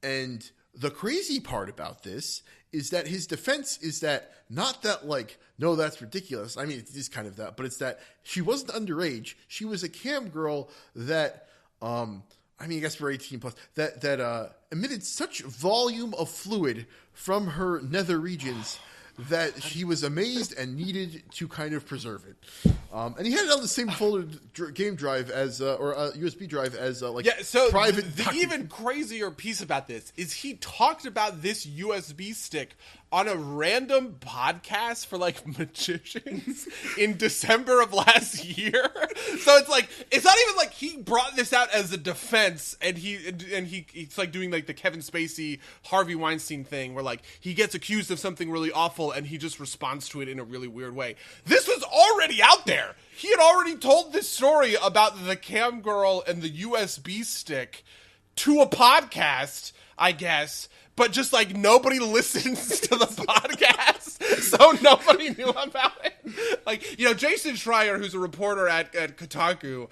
And the crazy part about this is that his defense is that not that, like, no, that's ridiculous. I mean, it is kind of that, but it's that she wasn't underage. She was a cam girl that, I mean, I guess we're 18 plus, that emitted such volume of fluid from her nether regions that she was amazed and needed to kind of preserve it. And he had it on the same folded game drive as, or USB drive as, like, private. The even crazier piece about this is he talked about this USB stick on a random podcast for, like, magicians in December of last year. So it's like, it's not even like he brought this out as a defense and he's like doing, like, the Kevin Spacey, Harvey Weinstein thing where, like, he gets accused of something really awful and he just responds to it in a really weird way. This was already out there. He had already told this story about the cam girl and the USB stick to a podcast, I guess. But just, like, nobody listens to the podcast, so nobody knew about it. Like, you know, Jason Schreier, who's a reporter at Kotaku,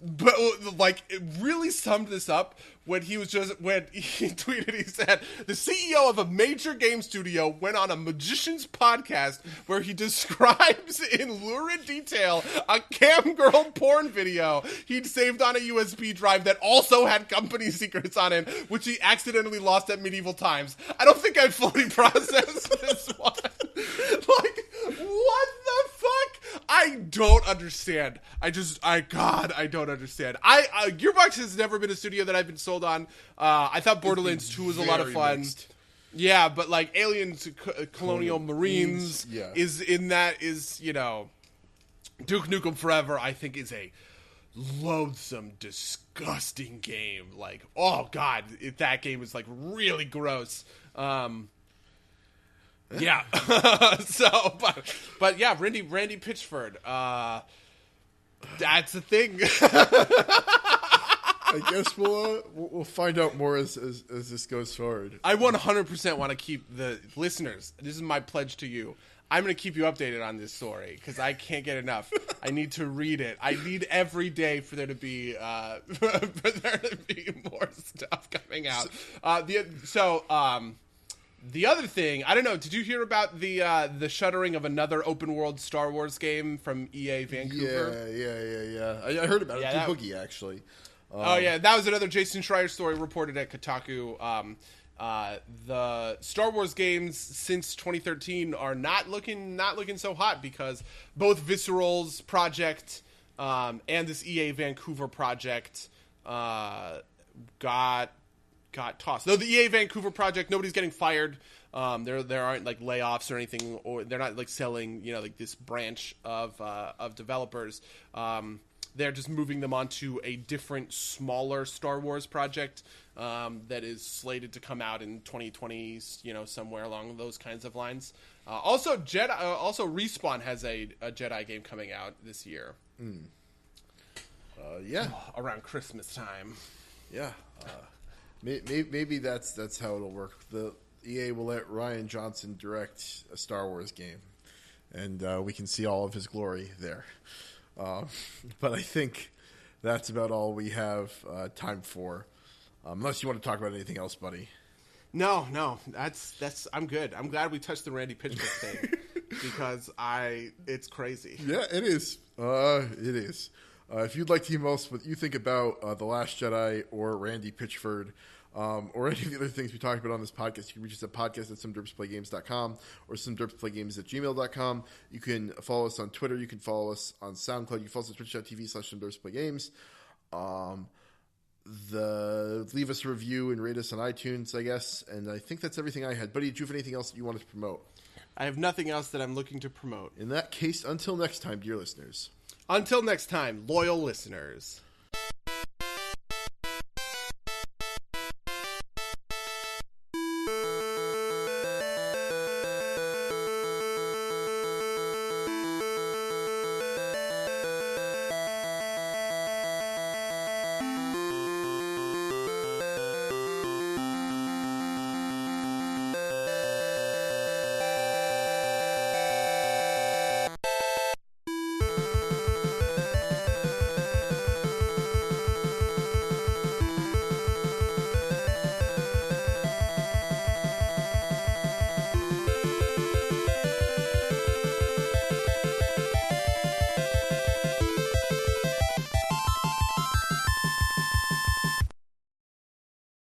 But like, it really summed this up when he tweeted. He said the CEO of a major game studio went on a magician's podcast where he describes in lurid detail a cam girl porn video he'd saved on a USB drive that also had company secrets on it, which he accidentally lost at medieval times. I don't think I fully processed this one. Like, what the fuck? I don't understand. I don't understand. Gearbox has never been a studio that I've been sold on. I thought Borderlands 2 was a lot of fun. Mixed. Yeah, but like Aliens, Colonial Marines yeah. is you know, Duke Nukem Forever, I think is a loathsome, disgusting game. Like, oh god, that game is like really gross. Yeah. So, but yeah, Randy Pitchford. That's the thing. I guess we'll find out more as this goes forward. I 100% want to keep the listeners. This is my pledge to you. I'm going to keep you updated on this story because I can't get enough. I need to read it. I need every day for there to be more stuff coming out. The other thing, I don't know. Did you hear about the shuttering of another open world Star Wars game from EA Vancouver? Yeah. I heard about it through Boogie, actually. That was another Jason Schreier story reported at Kotaku. The Star Wars games since 2013 are not looking so hot because both Visceral's project and this EA Vancouver project got tossed. Though the EA Vancouver project, nobody's getting fired. There aren't like layoffs or anything, or they're not like selling, like this branch of developers. They're just moving them onto a different, smaller Star Wars project that is slated to come out in 2020. Somewhere along those kinds of lines. Also, Respawn has a Jedi game coming out this year. Around Christmas time. Yeah. Maybe that's how it'll work. The EA will let Rian Johnson direct a Star Wars game, and we can see all of his glory there. But I think that's about all we have time for, unless you want to talk about anything else, buddy. No, that's I'm good. I'm glad we touched the Randy Pitchford thing because it's crazy. Yeah, it is. It is. If you'd like to email us what you think about The Last Jedi or Randy Pitchford, or any of the other things we talked about on this podcast, you can reach us at podcast@somederpsplaygames.com or somederpsplaygames@gmail.com. You can follow us on Twitter. You can follow us on SoundCloud. You can follow us on twitch.tv/somederpsplaygames. Leave us a review and rate us on iTunes, I guess. And I think that's everything I had. Buddy, did you have anything else that you wanted to promote? I have nothing else that I'm looking to promote. In that case, until next time, dear listeners. Until next time, loyal listeners.